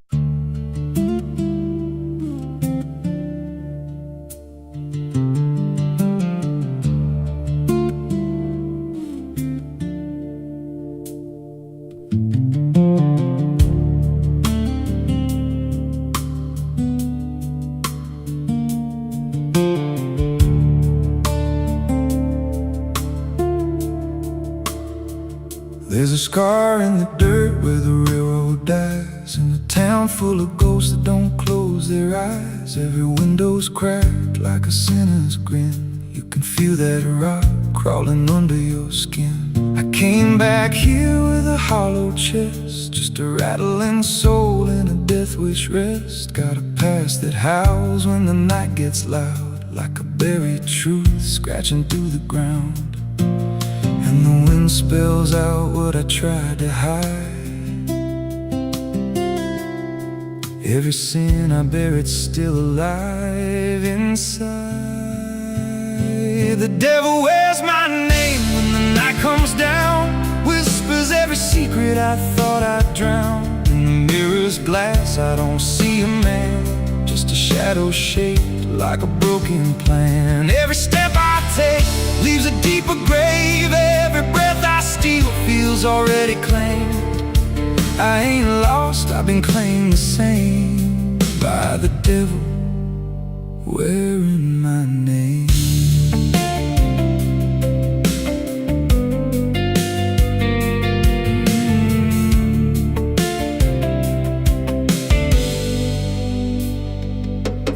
scar in the dirt where the railroad dies, in a town full of ghosts that don't close their eyes. Every window's cracked like a sinner's grin. You can feel that rock crawling under your skin. I came back here with a hollow chest, just a rattling soul in a death wish rest. Got a past that howls when the night gets loud, like a buried truth scratching through the ground. And the wind spells out what I tried to hide. Every sin I buried still alive inside. The devil wears my name when the night comes down, whispers every secret I thought I'd drown. In the mirror's glass I don't see a man, just a shadow shaped like a broken plan. Every step I take leaves a deeper grave. Every breath I steal feels already claimed. I ain't lost, I've been claimed the same by the devil wearing my name.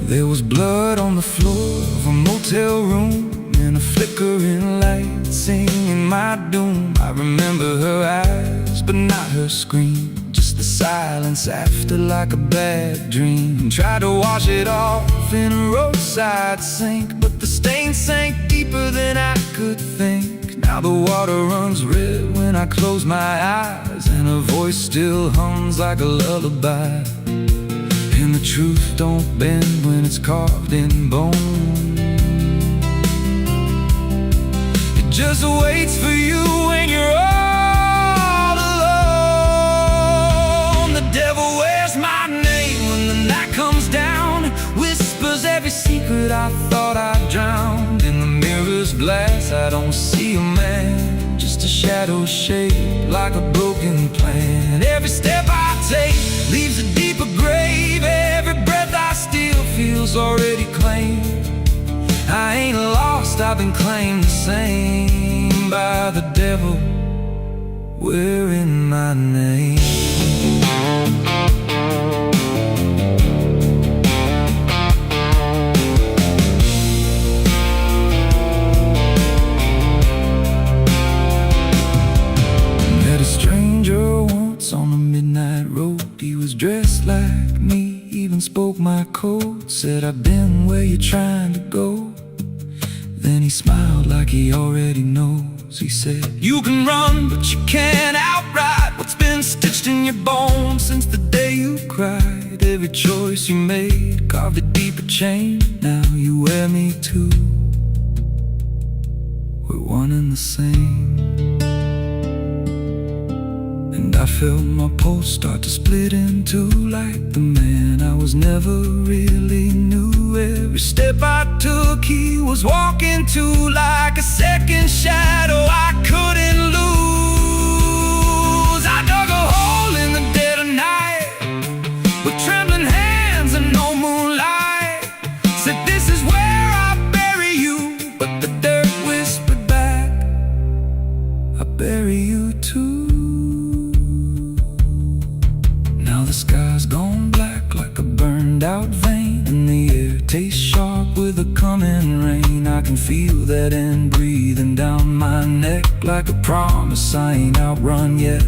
There was blood on the floor of a motel room, and a flickering light singing my doom. I remember her eyes, but not her scream, just the silence after like a bad dream. Tried to wash it off in a roadside sink, but the stain sank deeper than I could think. Now the water runs red when I close my eyes, and her voice still hums like a lullaby. And the truth don't bend when it's carved in bone. It just waits for you when you're all alone. The devil wears my name when the night comes down, whispers every secret I thought I'd drowned. In the mirror's glass I don't see a man, just a shadow shaped like a broken plan. Every step I take leaves a deeper grave. Every breath I steal feels already claimed. I ain't lost, I've been claimed the same by the devil wearing my name. Met a stranger once on a midnight road. He was dressed like me, even spoke my code. Said, I've been where you're trying to go. Then he smiled like he already knows. He said, you can run, but you can't outride what's been stitched in your bones since the day you cried. Every choice you made carved a deeper chain. Now you wear me too. We're one and the same. And I felt my pulse start to split in two, like the man I was never really knew. Every step I took he was walking to, like a second shadow I couldn't lose. I dug a hole in the dead of night with trembling hands and no moonlight. Said, this is where I bury you, but the dirt whispered back, I bury you too. The sky's gone black like a burned out vein, and the air tastes sharp with the coming rain. I can feel that end breathing down my neck like a promise I ain't outrun yet.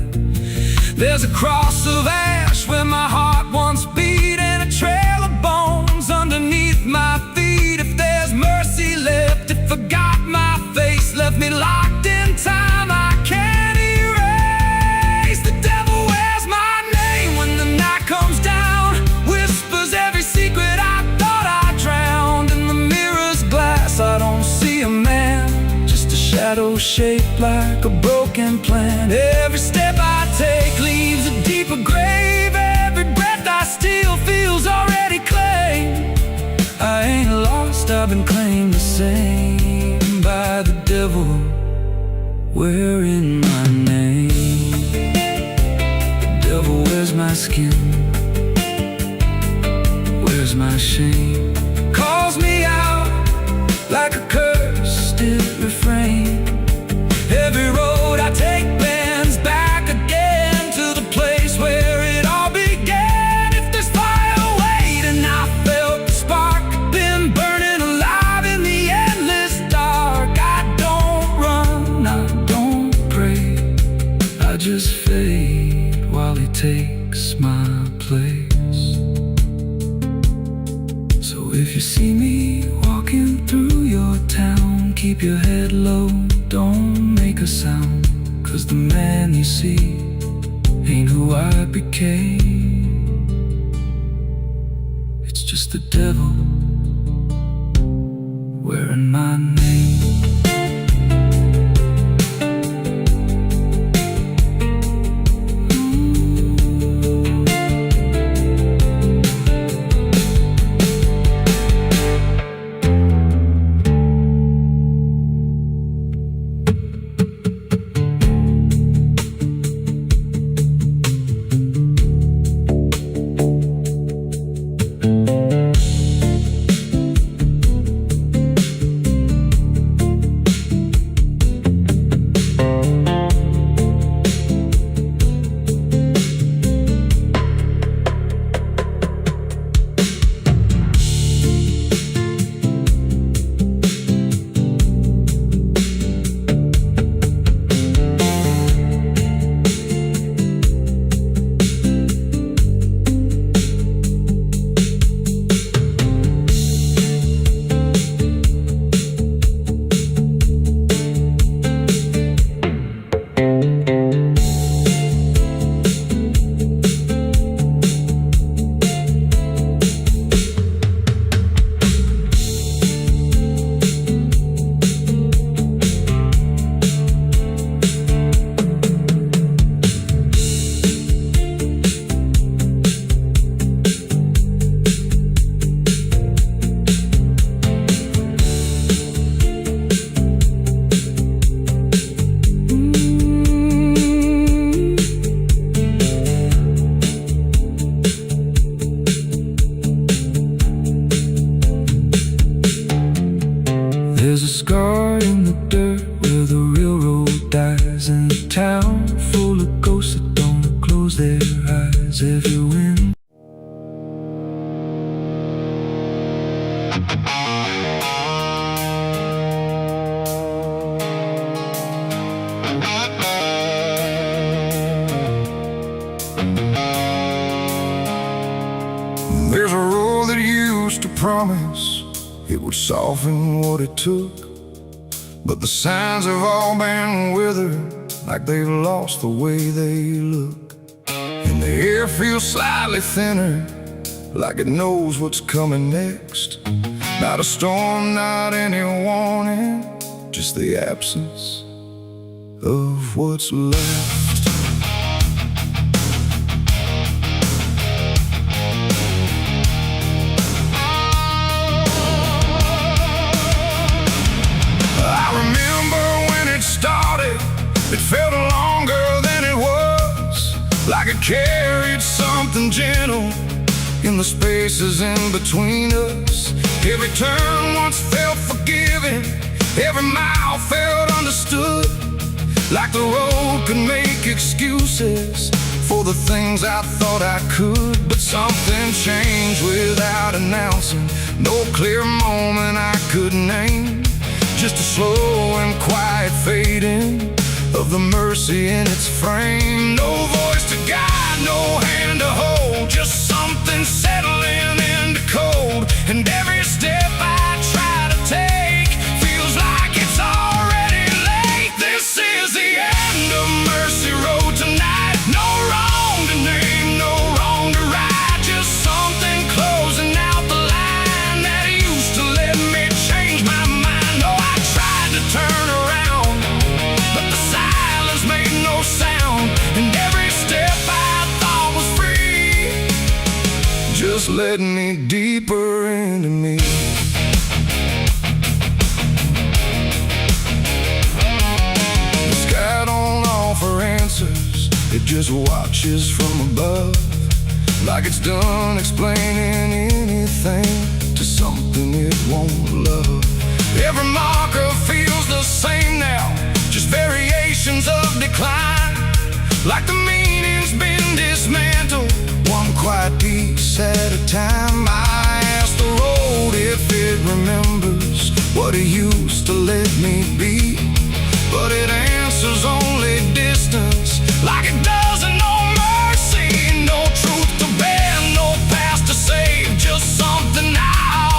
There's a cross of ash where my heart once beat, and a trail of bones underneath my feet. If there's mercy left, it forgot my face, left me locked in time I can't erase. The devil wears my name when the night comes down, whispers every secret I thought I drowned. In the mirror's glass I don't see a man, just a shadow shaped like a broken plan. Every step I take leaves a deeper grave. Every breath I steal feels already claimed. I ain't lost, I've been claimed the same by the devil wearing my name. The devil wears my skin, wears my shame, calls me out like a cursed refrain. Every road I take bends back a if you see me walking through your town, keep your head low, don't make a sound, 'cause the man you see ain't who I became. It's just the devil wearing my name. There's a scar in the dirt where the railroad dies, in a town full of ghosts that don't close their eyes. Every wind there's a road that used to promise it would soften what it took, but the signs have all been withered, like they've lost the way they look. And the air feels slightly thinner, like it knows what's coming next. Not a storm, not any warning, just the absence of what's left. It felt longer than it was, like it carried something gentle in the spaces in between us. Every turn once felt forgiving, every mile felt understood, like the road could make excuses for the things I thought I could. But something changed without announcing, no clear moment I could name, just a slow and quiet fading of the mercy in its frame. No voice to guide, no hand to hold, just something settling into cold. And every step I try to take feels like it's already late. This is the end of Mercy Road tonight. No wrong to name, no wrong to right, just something closing out the line that used to let me change my mind. No, I tried to turn around, but the silence made no sound, and every step I thought was free just led me deeper into me. The sky don't offer answers, it just watches from above, like it's done explaining anything to something it won't love. Every marker feels the same now, just variations of decline, like the meaning's been dismantled, one quiet piece at a time. I ask the road if it remembers what it used to let me be, but it answers only distance, like it doesn't know mercy, no truth to bear, no past to save, just something I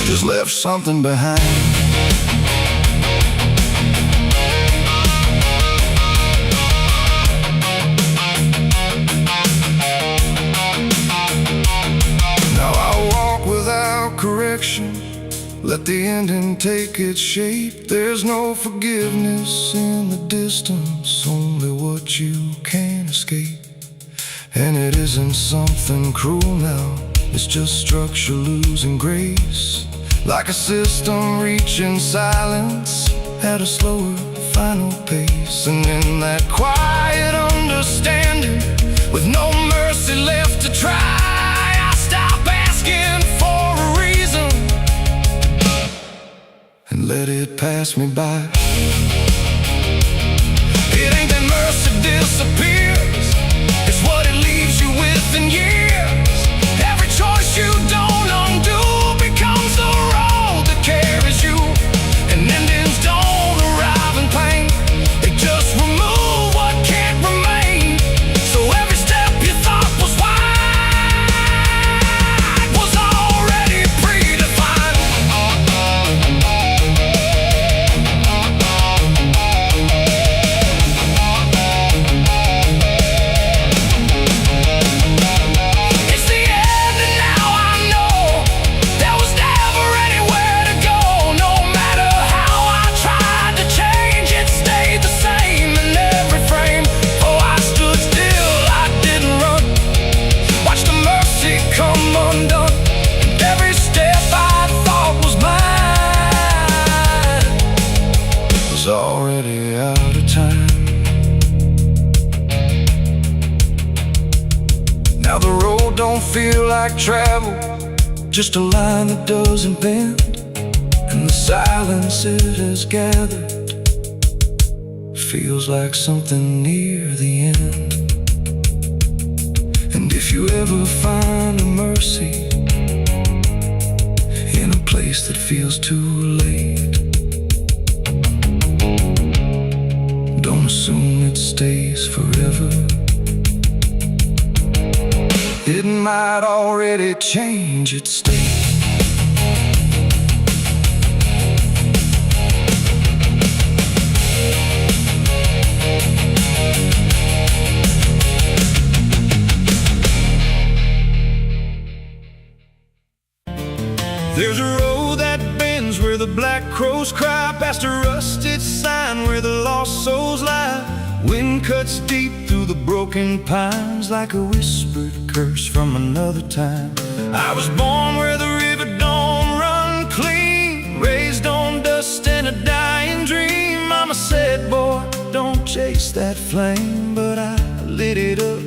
just left something behind. Now I walk without correction, let the ending take its shape. There's no forgiveness in the distance, only what you can't escape. And it isn't something cruel now, it's just structure losing grace. Like a system reaching silence at a slower final pace. And in that quiet understanding, with no mercy left to try, I stop asking for a reason and let it pass me by. It ain't that mercy disappears, it's what it leaves you with in years. Every choice you don't undo becomes the road that carries you. And endings don't arrive in pain, they just remove what can't remain. So every step you thought was wide was already predefined. It's the end and now I know there was never anywhere to go. No matter how I tried to change, it stayed the same in every frame. Oh, I stood still, I didn't run, watched the mercy come undone. And every step I thought was mine was already out of time. Now the road don't feel like travel, just a line that doesn't bend. And the silence it has gathered feels like something near the end. And if you ever find a mercy in a place that feels too late, don't assume it stays forever. It might already change its state. There's a road that bends where the black crows cry, past a rusted sign where the lost souls lie. Wind cuts deep through the broken pines like a whispered curse from another time. I was born where the river don't run clean, raised on dust and a dying dream. Mama said, boy, don't chase that flame, but I lit it up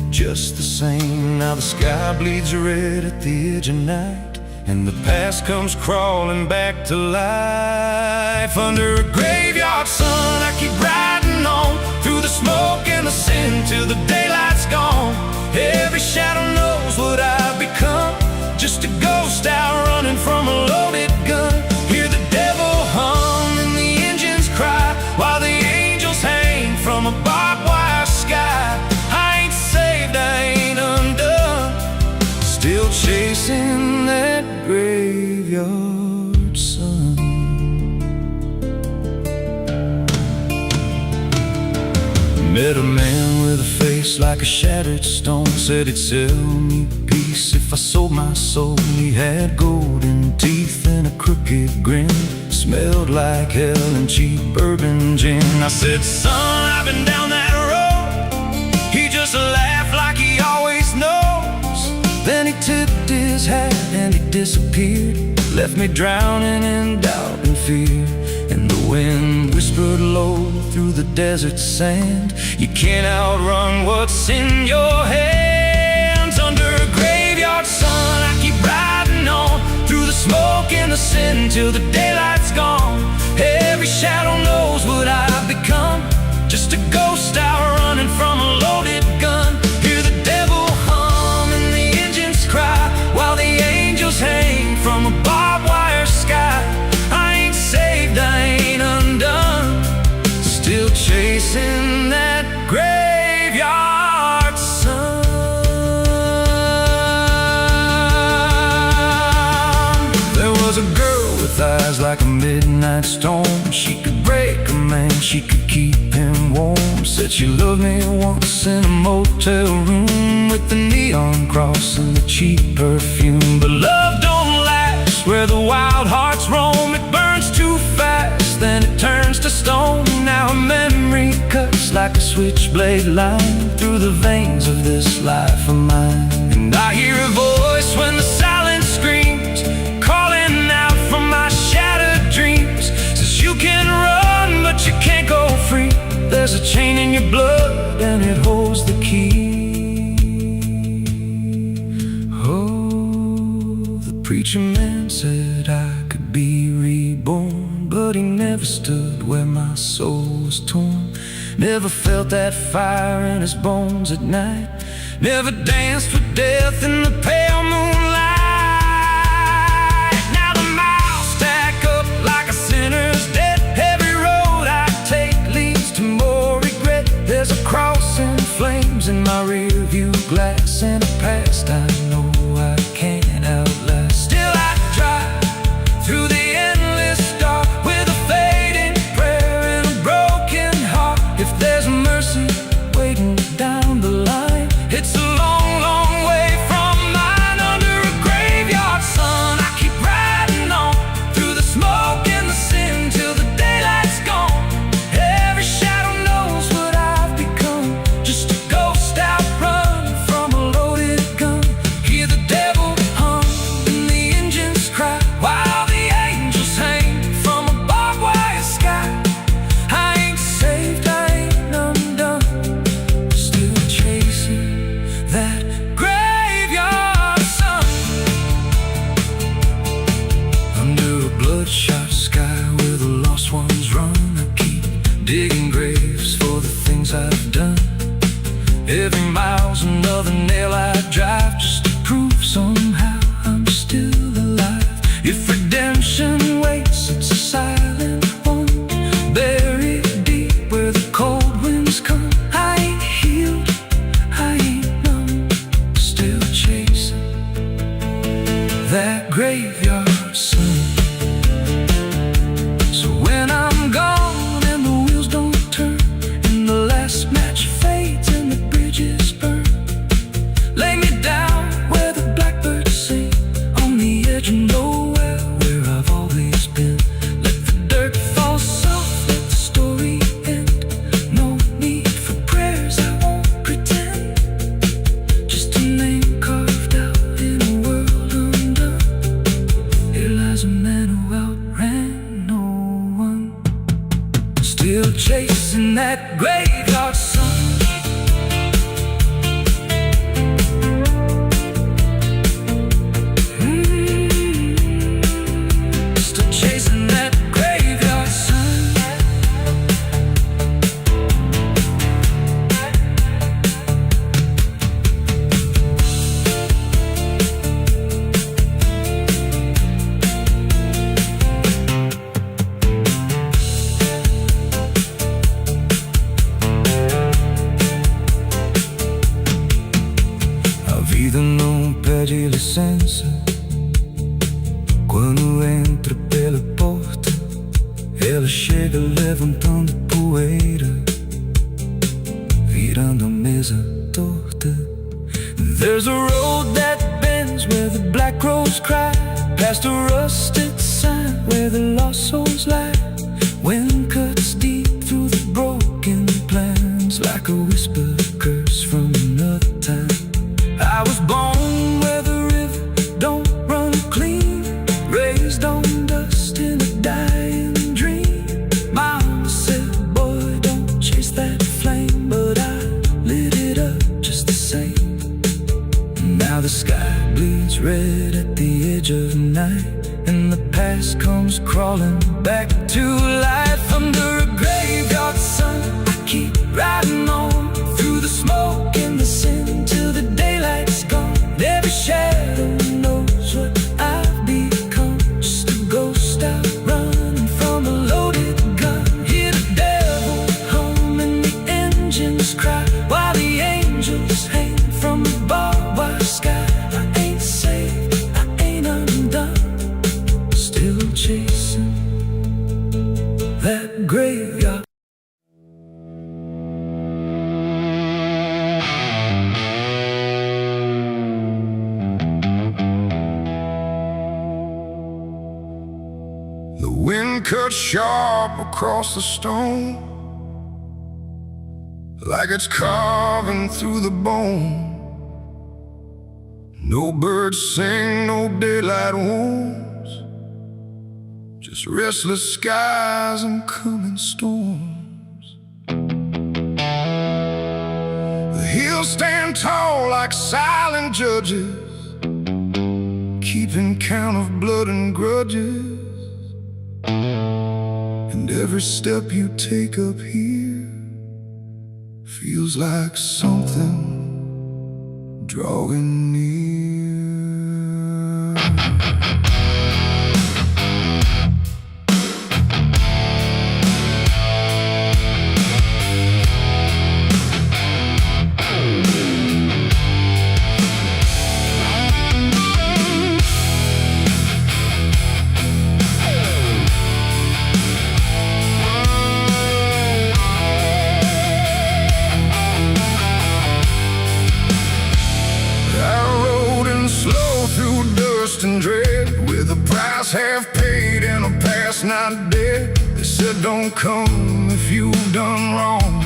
just the same. Now the sky bleeds red at the edge of night, and the past comes crawling back to life. Under a graveyard sun, I keep riding on through the smoke and the sin till the daylight's gone. Every shadow knows what I've become, just a ghost out running from a loaded gun. Hear the devil hum and the engines cry, while the angels hang from a barbed wire sky. I ain't saved, I ain't undone, still chasing that graveyard sun. Met a man with a face like a shattered stone, said he'd sell me peace if I sold my soul. He had golden teeth and a crooked grin, smelled like hell and cheap bourbon gin. I said, son, I've been down that road. He just laughed like he always knows. Then he tipped his hat and he disappeared, left me drowning in doubt and fear. And the wind whispered low through the desert sand, you can't outrun what's in your hands. Under a graveyard sun, I keep riding on through the smoke and the sin till the daylight's gone. Every shadow knows what I've become, just a ghost out running from a loaded gun. Hear the devil hum and the engines cry, while the angels hang from a barbed wire sky. I ain't saved, I ain't undone, still chasing that graveyard sun. There was a girl rise like a midnight storm. She could break a man, she could keep him warm. Said she loved me once in a motel room, with the neon cross and the cheap perfume. But love don't last where the wild hearts roam. It burns too fast, then it turns to stone. Now a memory cuts like a switchblade line through the veins of this life of mine. And I hear a voice when the silence screams, calling out from my shattered dreams. Says you can run, but you can't go free. There's a chain in your blood and it holds the key. Oh, the preacher man said I could be reborn, but he never stood where my soul was torn. Never felt that fire in his bones at night. Never danced with death in the pale moonlight. Now the miles stack up like a sinner's debt. Every road I take leads to more regret. There's a cross in flames in my rearview glass, and a past I know I can't outlast. Still I drive through the endless dark with a fading prayer and a broken heart. If there's mercy waiting down the line, it's a long, long way from mine. Under a graveyard sun, I keep riding on through the smoke and the sin till the daylight's gone. Every shadow knows what I've become, just a ghost out running from a loaded gun. Hear the devil hum and the engines cry, while the angels hang from a barbed wire sky. I ain't saved, I ain't undone, still chasing that graveyard sun. Under a bloodshot sky where the lost ones run, I keep digging graves for the things I've done. Every mile's another nail I drive, just to prove somehow I'm still alive. If redemption waits, it's a silent one, buried deep where the cold winds come. I ain't healed, I ain't numb, still chasing that graveyard sun. So when I'm gone and the wheels don't turn, and the last match fades and the bridges burn, lay me down where the blackbirds sing, on the edge of nowhere where I've always been. Let the dirt fall soft, let the story end. No need for prayers, I won't pretend. Just a name carved out in a world undone. Here lies a man who outran no one, still chasing that graveyard sun. Still chasing that graveyard sun. A vida não pede licença quando entra pela porta. Ela chega levantando poeira, virando a mesa torta. There's a road that bends where the black crows cry, past a rusted sign where the lost souls lie. Wind cuts deep through the broken plans, like a whispered curse from another time. I was born where the river don't run clean, raised on dust in a dying dream. Mama said, boy, don't chase that flame, but I lit it up just the same. Now the sky bleeds red at the edge of night, and the past comes crawling back to life. Under a graveyard sun, I keep riding on through the smoke and the sin till the daylight's gone. Every shadow knows what I've become, just a ghost out running from a loaded gun. Hear the devil hum and the engines cry, while the angels hang from the barbed wire sky. I ain't saved, I ain't undone, still chasing The wind cut sharp across the stone, like it's carving through the bone. No birds sing, no daylight wounds, just restless skies and coming storms. The hills stand tall like silent judges, keeping count of blood and grudges. And every step you take up here feels like something drawing near. And dread, with a price half paid and a past not dead. They said don't come if you've done wrong.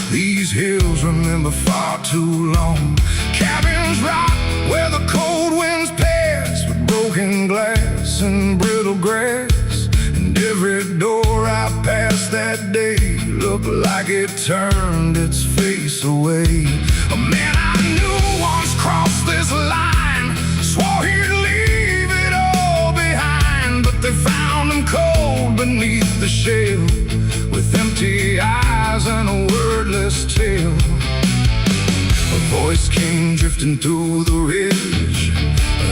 These hills remember far too long. Cabins rock where the cold winds pass, with broken glass and brittle grass. And every door I passed that day looked like it turned its face away. A man I knew once crossed this line, swore he'd leave it all behind, but they found him cold beneath the shell, with empty eyes and a wordless tale. A voice came drifting through the ridge,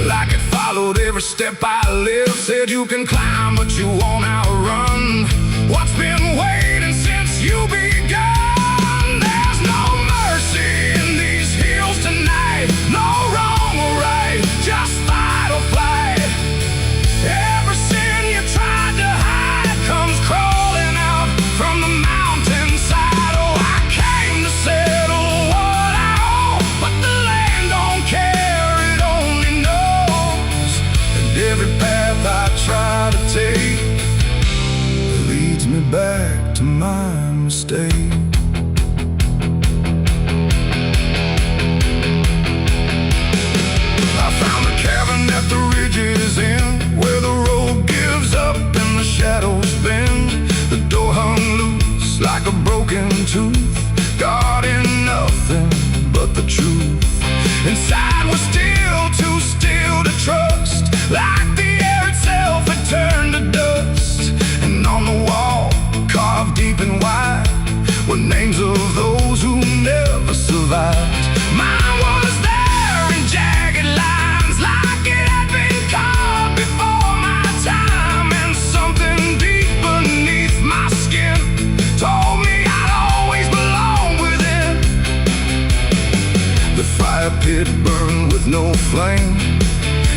like it followed every step I lived. Said you can climb but you won't outrun what's been waiting since you begun. There's no mercy in these hills tonight, no wrong or right, just fight or flight. Every sin you tried to hide comes crawling out from the mountainside. Oh, I came to settle what I owe, but the land don't care, it only knows. And every path I try to take leads me back to my mistake. At the ridge's end, where the road gives up and the shadows bend, the door hung loose like a broken tooth, guarding nothing but the truth. Inside was still too still to trust, like the air itself had turned to dust. And on the wall, carved deep and wide, were names of those who never survived. Mine was there in jagged lines, like it had been carved before my time. And something deep beneath my skin told me I'd always belong within. The fire pit burned with no flame,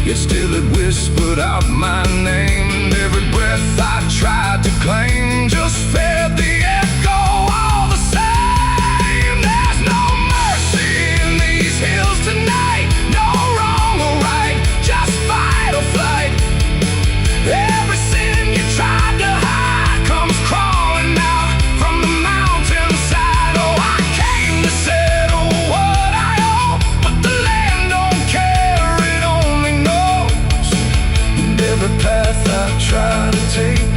yet still it whispered out my name. And every breath I tried to claim just fed the echo all the same. There's no mercy in these hills tonight, no wrong or right, just fight or flight. Every sin you tried to hide comes crawling out from the mountainside. Oh, I came to settle what I owe, but the land don't care, it only knows. And every path I try to take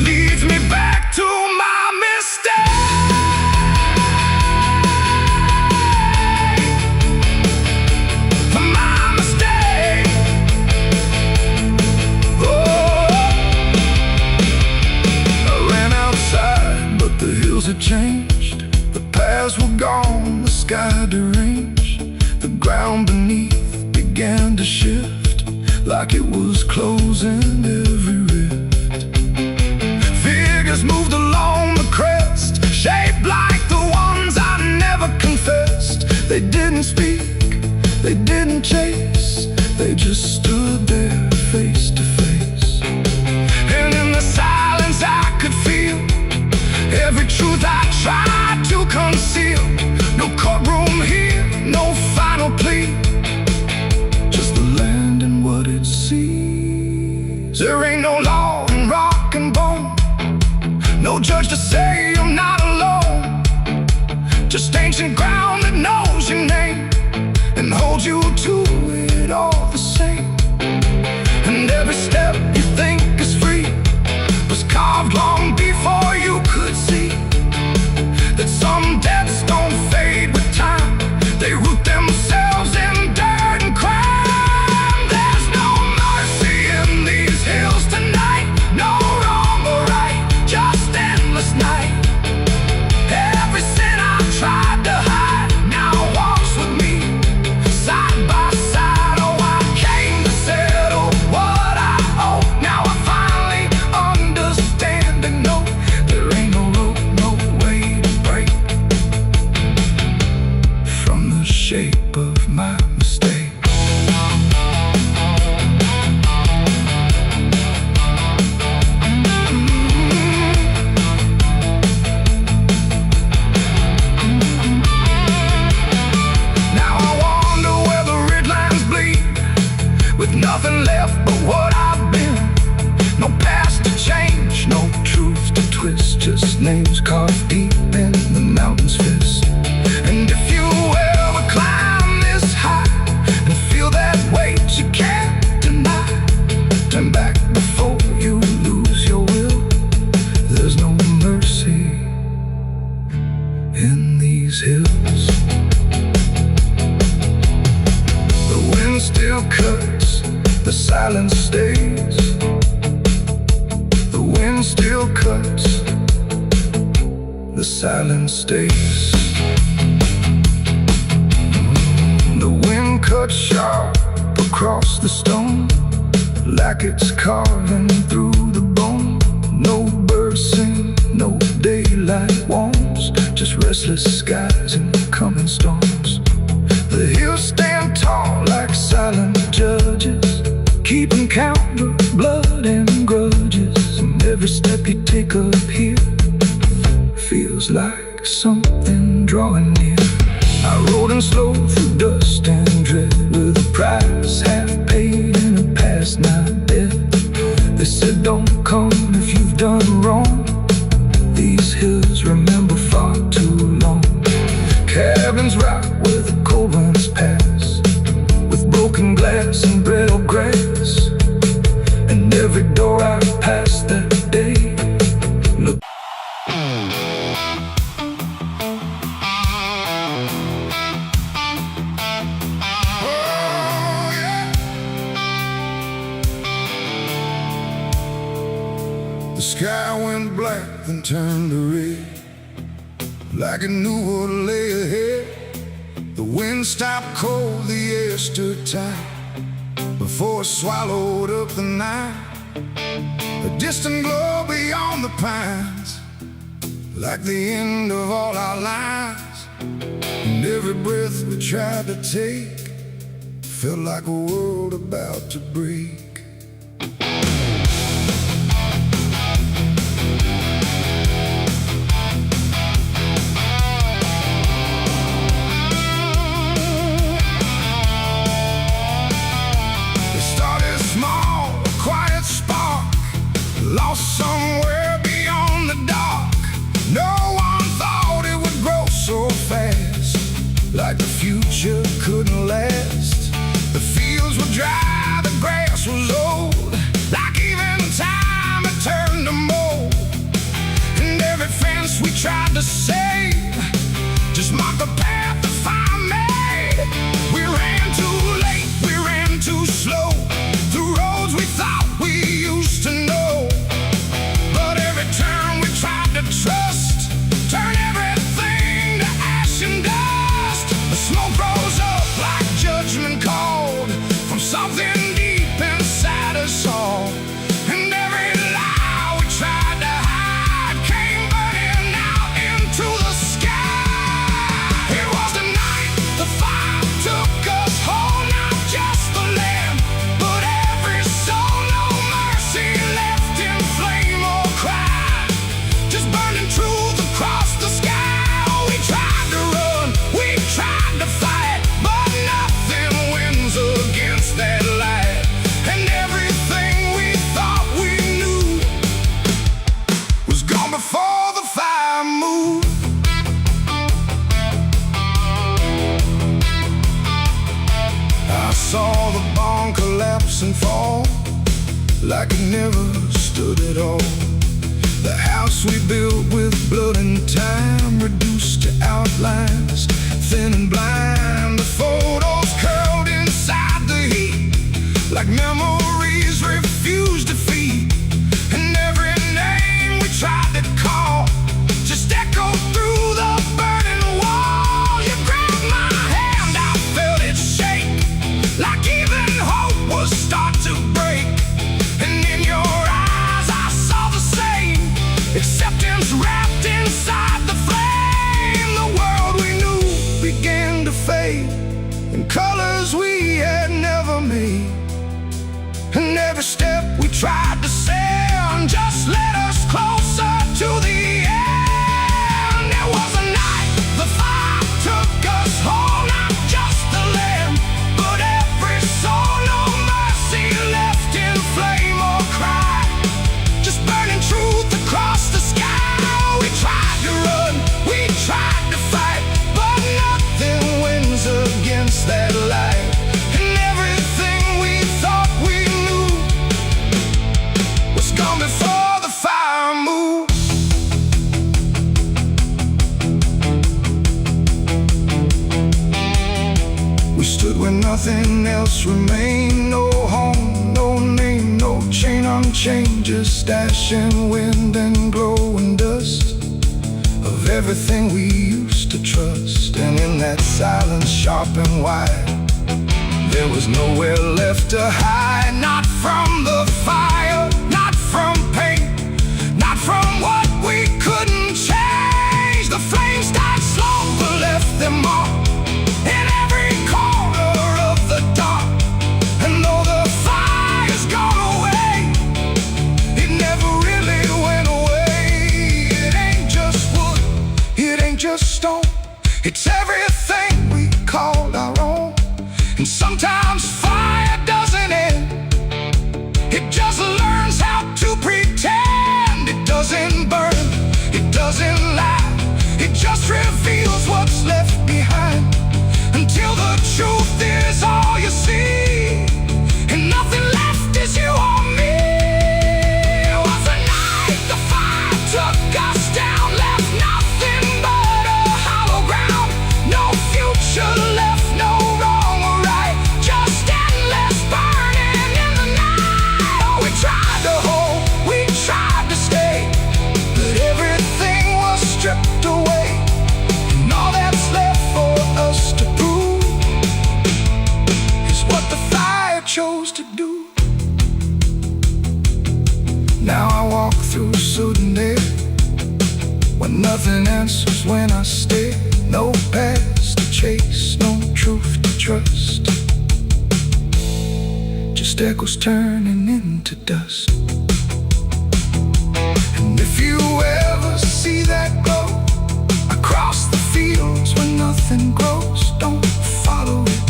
leads me back to my mistake. My mistake. Oh, I ran outside, but the hills had changed. The paths were gone, the sky deranged. The ground beneath began to shift, like it was closing every rift. Figures moved along the crest, shaped like the ones I never confessed. They didn't speak, they didn't chase, they just stood there face to face. And in the silence I could feel every truth I tried to conceal. No courtroom here, no final plea, just the land and what it sees. There ain't no law in rock and bone, no judge to say I'm not alone. Just ancient ground that knows your name and holds you to it all the same. And every step you think is free was carved long before you could see that some debts don't fade with time. They root themselves in dirt and crime. There's no mercy in these hills tonight, no wrong or right, just endless night. Every sin I've tried to hide now walks with me, side by side. Oh, I came to settle what I owe. Now I finally understand and know there ain't no rope, no way to break from the shape of my mistake. With nothing left but what I've been. No past to change, no truth to twist, just names carved deep in the mountain's fist. And if you ever climb this high and feel that weight you can't deny, turn back before you lose your will. There's no mercy in these hills. The wind still cuts, the silence stays. The wind still cuts, the silence stays. The wind cuts sharp across the stone, like it's carving through the bone. No birds sing, no daylight warms, just restless skies and coming storms. The hills stand tall like silent judges, keeping count of blood and grudges. And every step you take up here feels like something drawing near. I rode in slow through dust and dread, with a price half paid and a past not dead. They said don't come if you've done wrong. These hills remember far too long. Cabins rock where the cold winds pass, with broken glass and brittle grass. And every door I passed that day looked. Oh, yeah. The sky went black then turned to red, like it knew what lay ahead. The wind stopped cold, the air stood tight before it swallowed up the night. A distant glow beyond the pines, like the end of all our lives. And every breath we tried to take felt like a world about to break. Lost somewhere beyond the dark. No one thought it would grow so fast, like the future couldn't last. The fields were dry, the grass was like it never stood at all. The house we built with blood and time, reduced to outlines, thin and blind. The photos curled inside the heat, like memories refused to feed. And every name we tried to call just echoed through the burning wall. You grabbed my hand, I felt it shake, like even hope was start to break. And in your eyes I saw the same, acceptance wrapped inside the flame. The world we knew began to fade in colors we had never made. And every step we tried to send just led us closer to the end. There was a night the fire took us home, not just the land, but every soul. No mercy left in flame or cry, just burning truth across the sky. We tried to run, we tried to fight, but nothing wins against that light. And everything we thought we knew was gone before the fire moved. We stood where nothing else remained. No home, no name, no chain unchained, just ash and wind and glowing dust of everything we used to trust. And in that silence, sharp and wide, there was nowhere left to hide. Not from the fire, not from pain, not from what we couldn't change. The flames died slow but left them all in every corner of the dark. And though the fire's gone away, it never really went away. It ain't just wood, it ain't just stone, it's everything we called our own. And sometimes fire doesn't end, it just learns how to pretend. It doesn't burn, it doesn't lie, it just reveals what's left behind, until the truth is all you see, and nothing left is you or me. It was a night the fire took us down, left nothing but a hollow ground. No future left, no wrong or right, just endless burning in the night. Oh, we tried to hold, we tried to stay, but everything was stripped away. And all that's left for us to prove is what the fire chose to do. Now I walk through sudden air, when nothing answers when I stare. No past to chase, no truth to trust, just echoes turning into dust. And if you ever see that glow across the fields where nothing grows, don't follow it,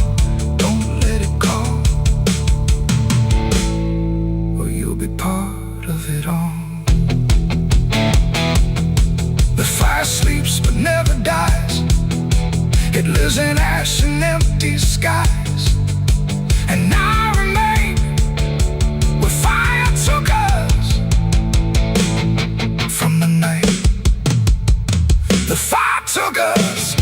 don't let it call, or you'll be part of it all. The fire sleeps but never dies, it lives in ash and empty skies. And I remain where fire took us from the night the fire took us.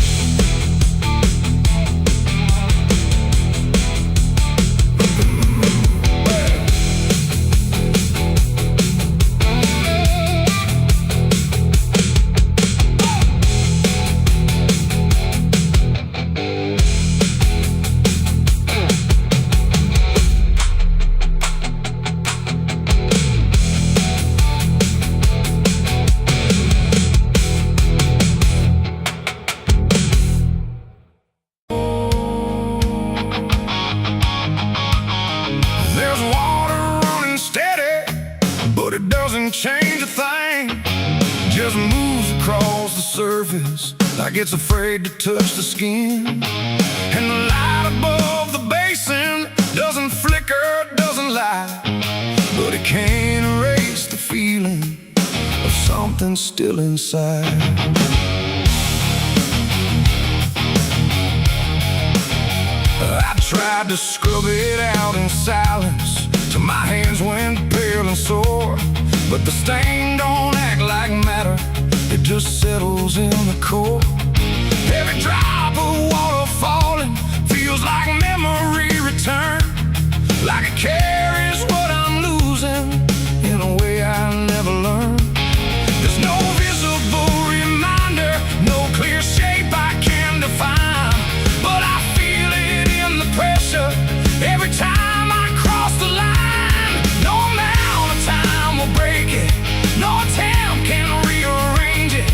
Change a thing, just moves across the surface like it's afraid to touch the skin. And the light above the basin doesn't flicker, doesn't lie, but it can't erase the feeling of something still inside. I tried to scrub it out in silence till my hands went pale. but the stain don't act like matter. It just settles in the core. Every drop of water falling feels like memory return, like it carries what I'm losing in a way I never learned. There's no visible reminder, no clear shape I can define, but I feel it in the pressure every time I cross the line. No amount of time will break it, no attempt can rearrange it,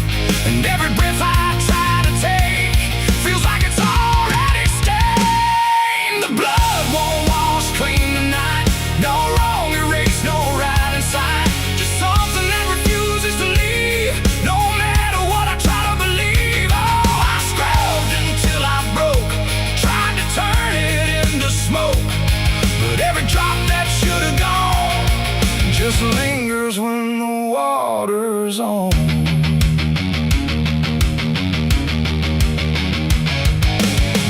and every breath I try to take feels like it's already stained. The blood won't wash clean tonight, no wrong erased, no right inside, just something that refuses to leave, no matter what I try to believe. Oh, I scrubbed until I broke, tried to turn it into smoke, but every drop that should have gone just lingers when the water's on.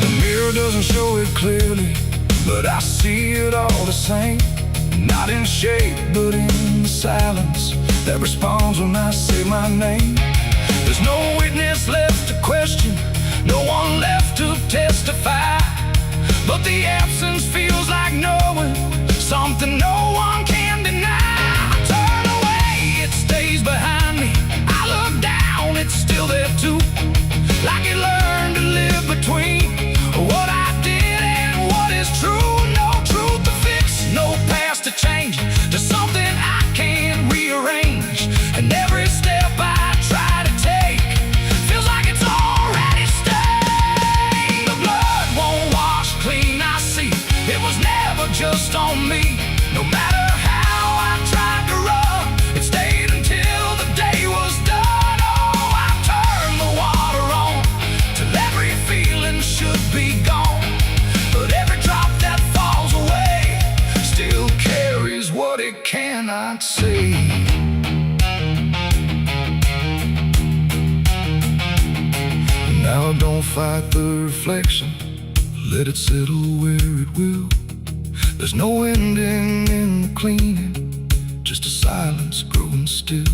The mirror doesn't show it clearly, but I see it all the same. Not in shape, but in the silence that responds when I say my name. There's no witness left to question, no one left to testify, but the absence feels like knowing something no one can deny. I turn away, it stays behind me. I look down, it's still there too, like it learned to live between what I did and what is true. No truth to fix, no past to change, there's something I can't rearrange, and every step I try to take feels like it's already stained. The blood won't wash clean, I see it was never just on me. No matter how I tried to run, it stayed until the day was done. Oh, I turned the water on till every feeling should be gone, but every drop that falls away still carries what it cannot see. Now I don't fight the reflection, let it settle where it will. There's no ending in the cleaning, just a silence growing still.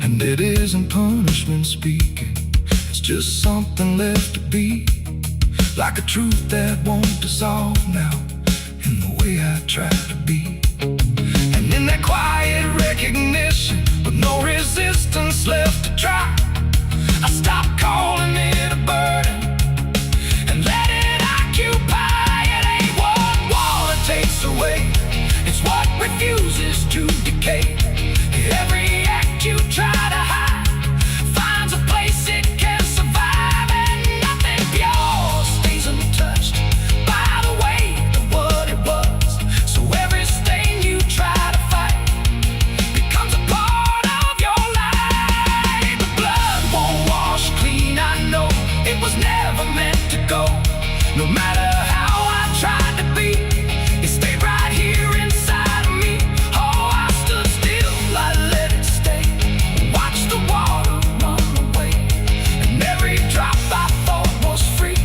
And it isn't punishment speaking, it's just something left to be, like a truth that won't dissolve now in the way I try to be. And in that quiet recognition, with no resistance left to try, I stop calling it a burden and let it occupy. It ain't what water takes away, it's what refuses to decay. Every act you try to hide finds a place it can survive, and nothing pure stays untouched by the weight of what it was. So every stain you try to fight becomes a part of your life. The blood won't wash clean, I know it was never meant to go. No matter how I tried to be, it stayed right here inside of me. Oh, I stood still, I let it stay, watched the water run away, and every drop I thought was free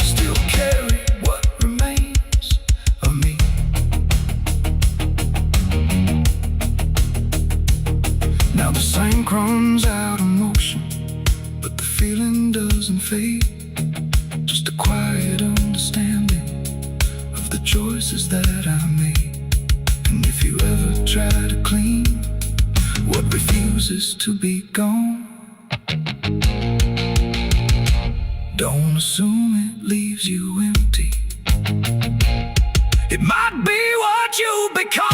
still carried what remains of me. Now the same crumbs out of motion, but the feeling doesn't fade, just a quiet understanding of the choices that I made. And if you ever try to clean what refuses to be gone, don't assume it leaves you empty. It might be what you become.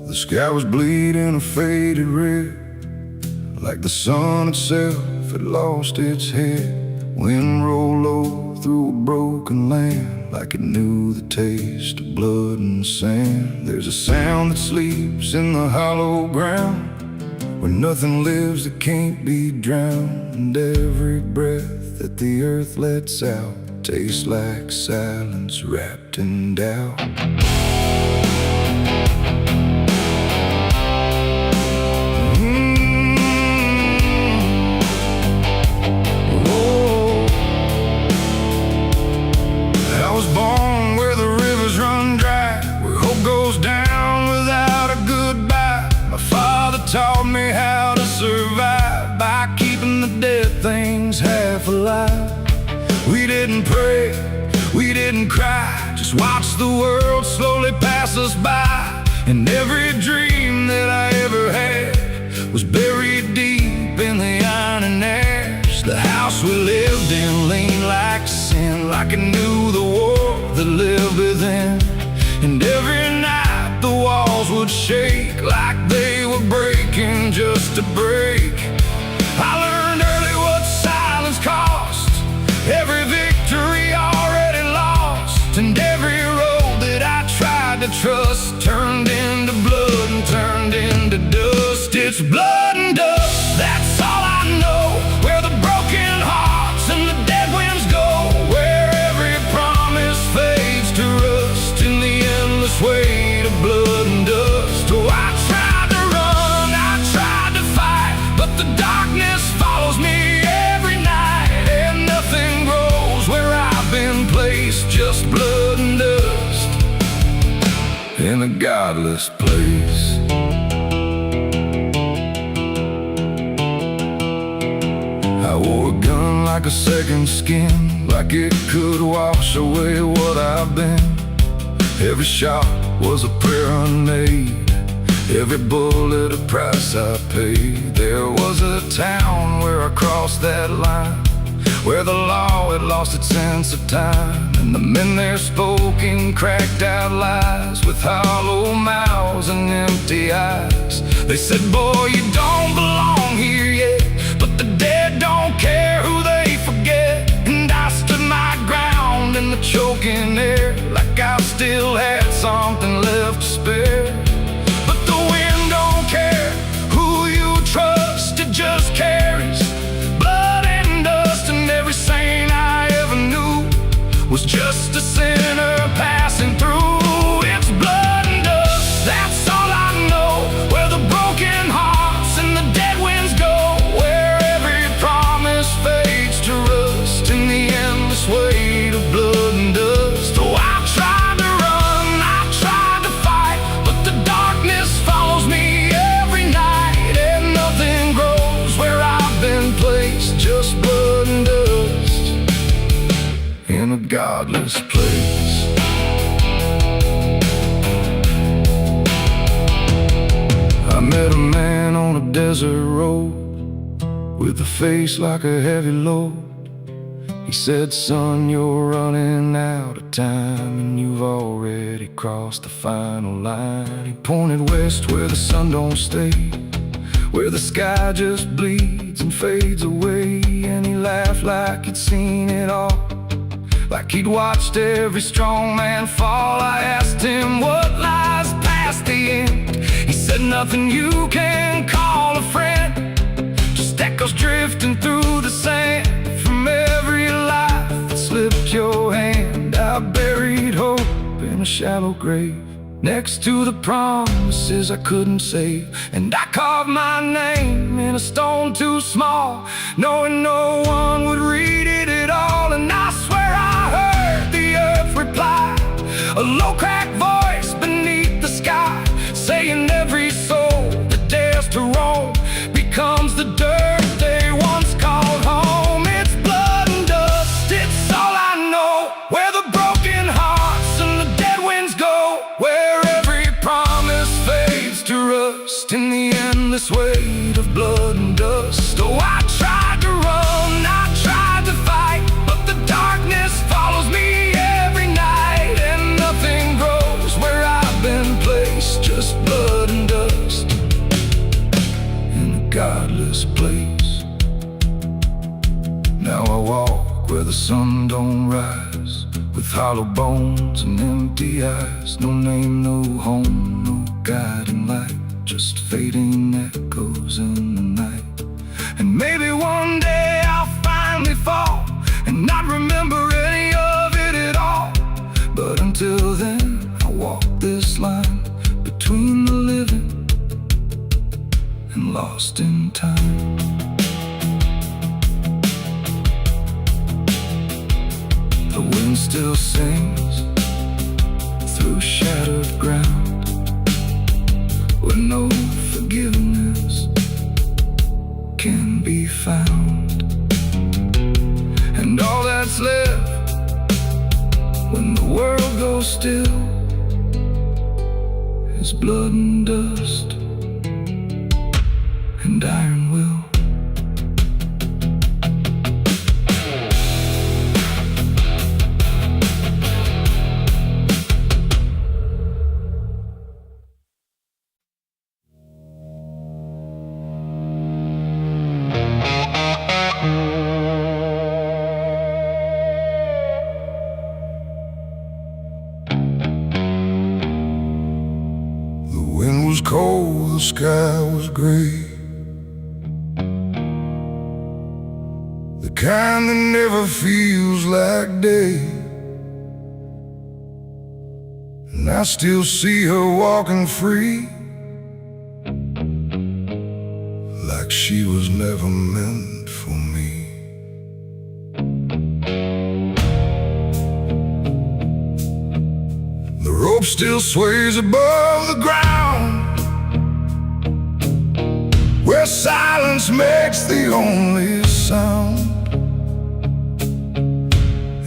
The sky was bleeding a faded red, like the sun itself had lost its head. Wind rolled low through a broken land, like it knew the taste of blood and sand. There's a sound that sleeps in the hollow ground, where nothing lives that can't be drowned. And every breath that the earth lets out tastes like silence wrapped in doubt. I was born where the rivers run dry, where hope goes down without a goodbye. My father taught me how to survive by keeping the dead things half alive. We didn't pray, we didn't cry, just watch the world slowly pass us by. And every dream that I ever had was buried deep in the iron and ash. The house we lived in leaned like sin, like it knew the war that lived within. And every night the walls would shake like they were breaking just to break. I learned early what silence cost, every victory already lost. And every road that I tried to trust turned into blood and turned into dust. It's blood and dust, that's all I know. Where the broken hearts and the dead winds go, where every promise fades to rust in the endless weight of blood and dust. Oh, I tried to run, I tried to fight, but the darkness follows me every night. And nothing grows where I've been placed, just blood and dust in a godless place. I wore a gun like a second skin, like it could wash away what I've been. Every shot was a prayer unmade, every bullet a price I paid. There was a town where I crossed that line, where the law had lost its sense of time. And the men there spoke in cracked out lies, with hollow mouths and empty eyes. They said, boy, you don't belong here yet, but the dead don't care who they forget. And I stood my ground in the choking air, like I still had something left to spare. But the wind don't care who you trust, it just carries blood and dust. And every saint I ever knew was just a sinner passing through. It's blood and dust, that's all I know. Where the broken hearts and the dead winds go, where every promise fades to rust in the endless weight of blood and dust. Oh, I tried to run, I tried to fight, but the darkness follows me every night. And nothing grows where I've been placed, just blood and dust in a godless place. I met a man on a desert road, with a face like a heavy load. He said, son, you're running out of time, and you've already crossed the final line. He pointed west where the sun don't stay, where the sky just bleeds and fades away. And he laughed like he'd seen it all, like he'd watched every strong man fall. I asked him what lies past the end. He said, nothing you can call a friend, just echoes drifting through the sand from every life that slipped your hand. I buried hope in a shallow grave, next to the promises I couldn't save. And I carved my name in a stone too small, knowing no one would read it at all. And I swear I heard the earth reply, a low cracked voice beneath the sky, saying every soul that dares to roam becomes the dirt they once called home. It's blood and dust, it's all I know. Where the broken hearts and the dead winds go, where every promise fades to rust in the endless weight of blood and dust. Oh, I tried to run, I tried to fight, but the darkness follows me every night. And nothing grows where I've been placed, just blood and dust in a godless place. Now I walk where the sun don't rise, hollow bones and empty eyes. No name, no home, no guiding light, just fading echoes in the night. And maybe one day I'll finally fall and not remember any of it at all. But until then, I'll walk this line between the living and lost in time. The wind still sings through shattered ground, where no forgiveness can be found. And all that's left when the world goes still is blood and dust and iron will. The wind was cold, the sky was gray, the kind that never feels like day. And I still see her walking free, like she was never meant for me. The rope still sways above the ground, where silence makes the only sound.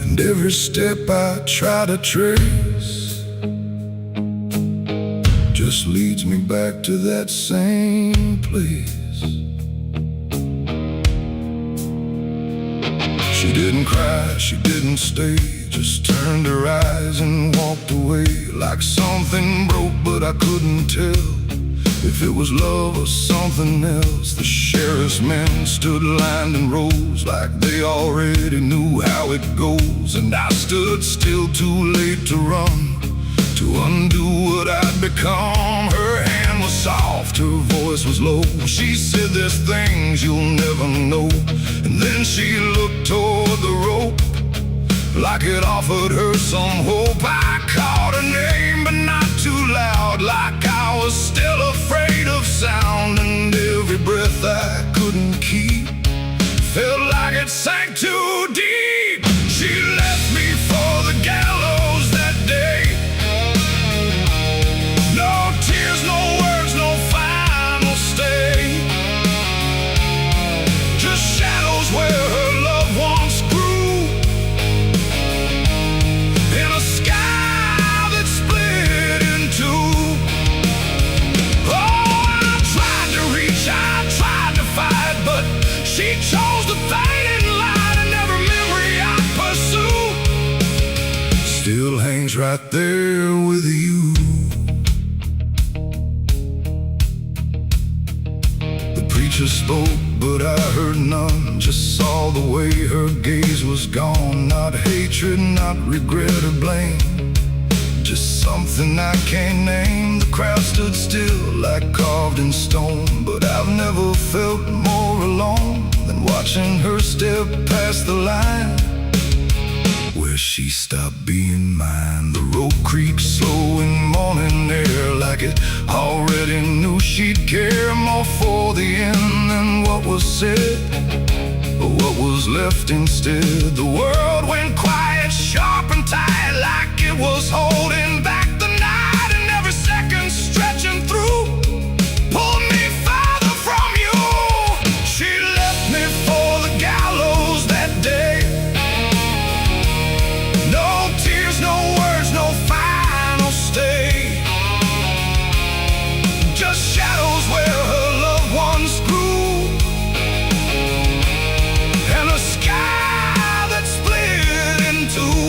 And every step I try to trace just leads me back to that same place. She didn't cry, she didn't stay, just turned her eyes and walked away. Like something broke, but I couldn't tell if it was love or something else. The sheriff's men stood lined in rows, like they already knew how it goes. And I stood still, too late to run, to undo what I'd become. Her hand was soft, her voice was low. She said, there's things you'll never know. And then she looked toward the rope, like it offered her some hope. I called her name, but not too loud, like I was still afraid of sound. And every breath I couldn't keep felt like it sank too deep. She left me for the gallows that day. No tears, no words, no final stay, just shadows where her loved ones grew, in a sky that split in two. Oh, I tried to reach, I tried to fight, but she chose the fading light, and every memory I pursue still hangs right there with you. The preacher spoke, but I heard none, just saw the way her gaze was gone. Not hatred, not regret or blame, just something I can't name. The crowd stood still like carved in stone, but I've never felt more alone than watching her step past the line where she stopped being mine. The rope creaked slow in morning air, like it already knew she'd care more for the end than what was said, but what was left instead. The world went quiet, sharp and tight, like it was holding back the night, and every second stretching through pulled me farther from you. She left me for the gallows that day. No tears, no words, no final stay, just shadows where her loved ones grew, and a sky that split in two.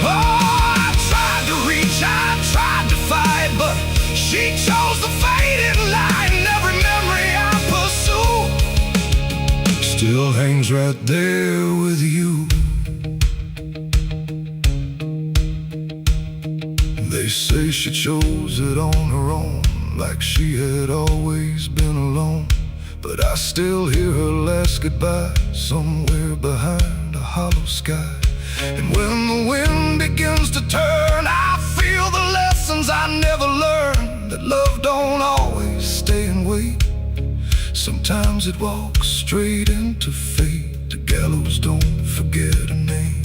Oh, I tried to reach, I tried to fight, but she chose the faded light, and every memory I pursue still hangs right there with you. They say she chose it on her own, like she had always been alone. But I still hear her last goodbye somewhere behind a hollow sky. And when the wind begins to turn, I feel the lessons I never learned, that love don't always stay and wait. Sometimes it walks straight into fate. The gallows don't forget a name,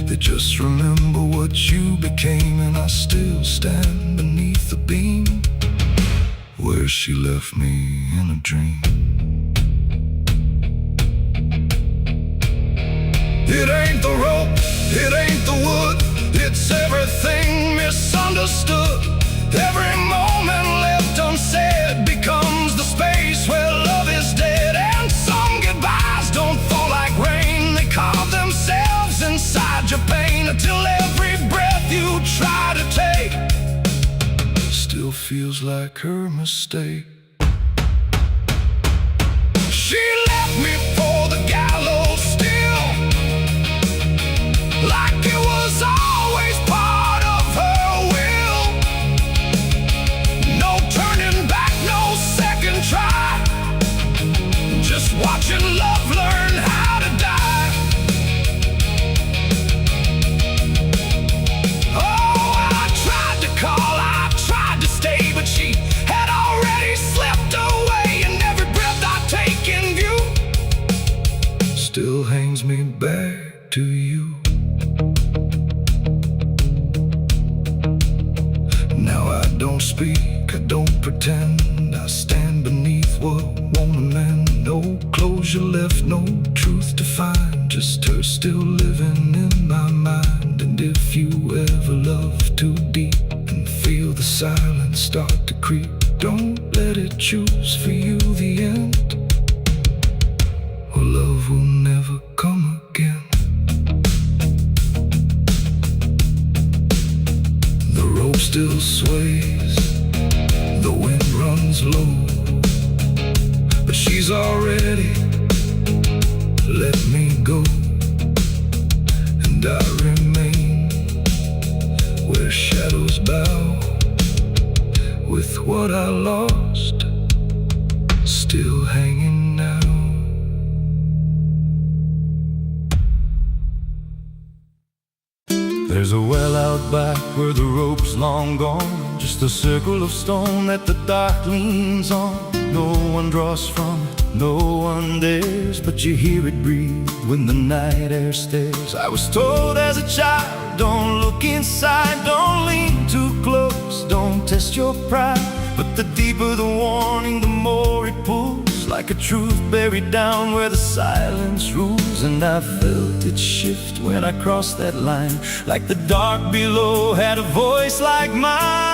they just remember what you became. And I still stand beneath the beam where she left me in a dream. It ain't the rope, it ain't the wood, it's everything misunderstood. Every moment left unsaid becomes the space where love is dead. And some goodbyes don't fall like rain, they carve themselves inside your pain, until every breath you try to take still feels like her mistake. She left me for the gallows still, like it was always part of her will. No turning back, no second try, just watching love learn how to die. Oh, I tried to call, I tried to stay, but she had already slipped away. And every breath I take in view still hangs me back to you. Now I don't speak, I don't pretend, I stand beneath what won't amend. No closure left, no truth to find, just her still living in my mind. And if you ever love too deep and feel the silence start to creep, don't let it choose for you the end, or love will never come again. The rope still sways, the wind runs low, but she's already let me go. And I remain where shadows bow, with what I lost still hanging now. There's a well out back where the rope's long gone, just a circle of stone that the dark leans on. No one draws from it, no one dares, but you hear it breathe when the night air stares. I was told as a child, don't look inside, don't lean too close, don't test your pride. But the deeper the warning, the more it pulls, like a truth buried down where the silence rules. And I felt it shift when I crossed that line, like the dark below had a voice like mine.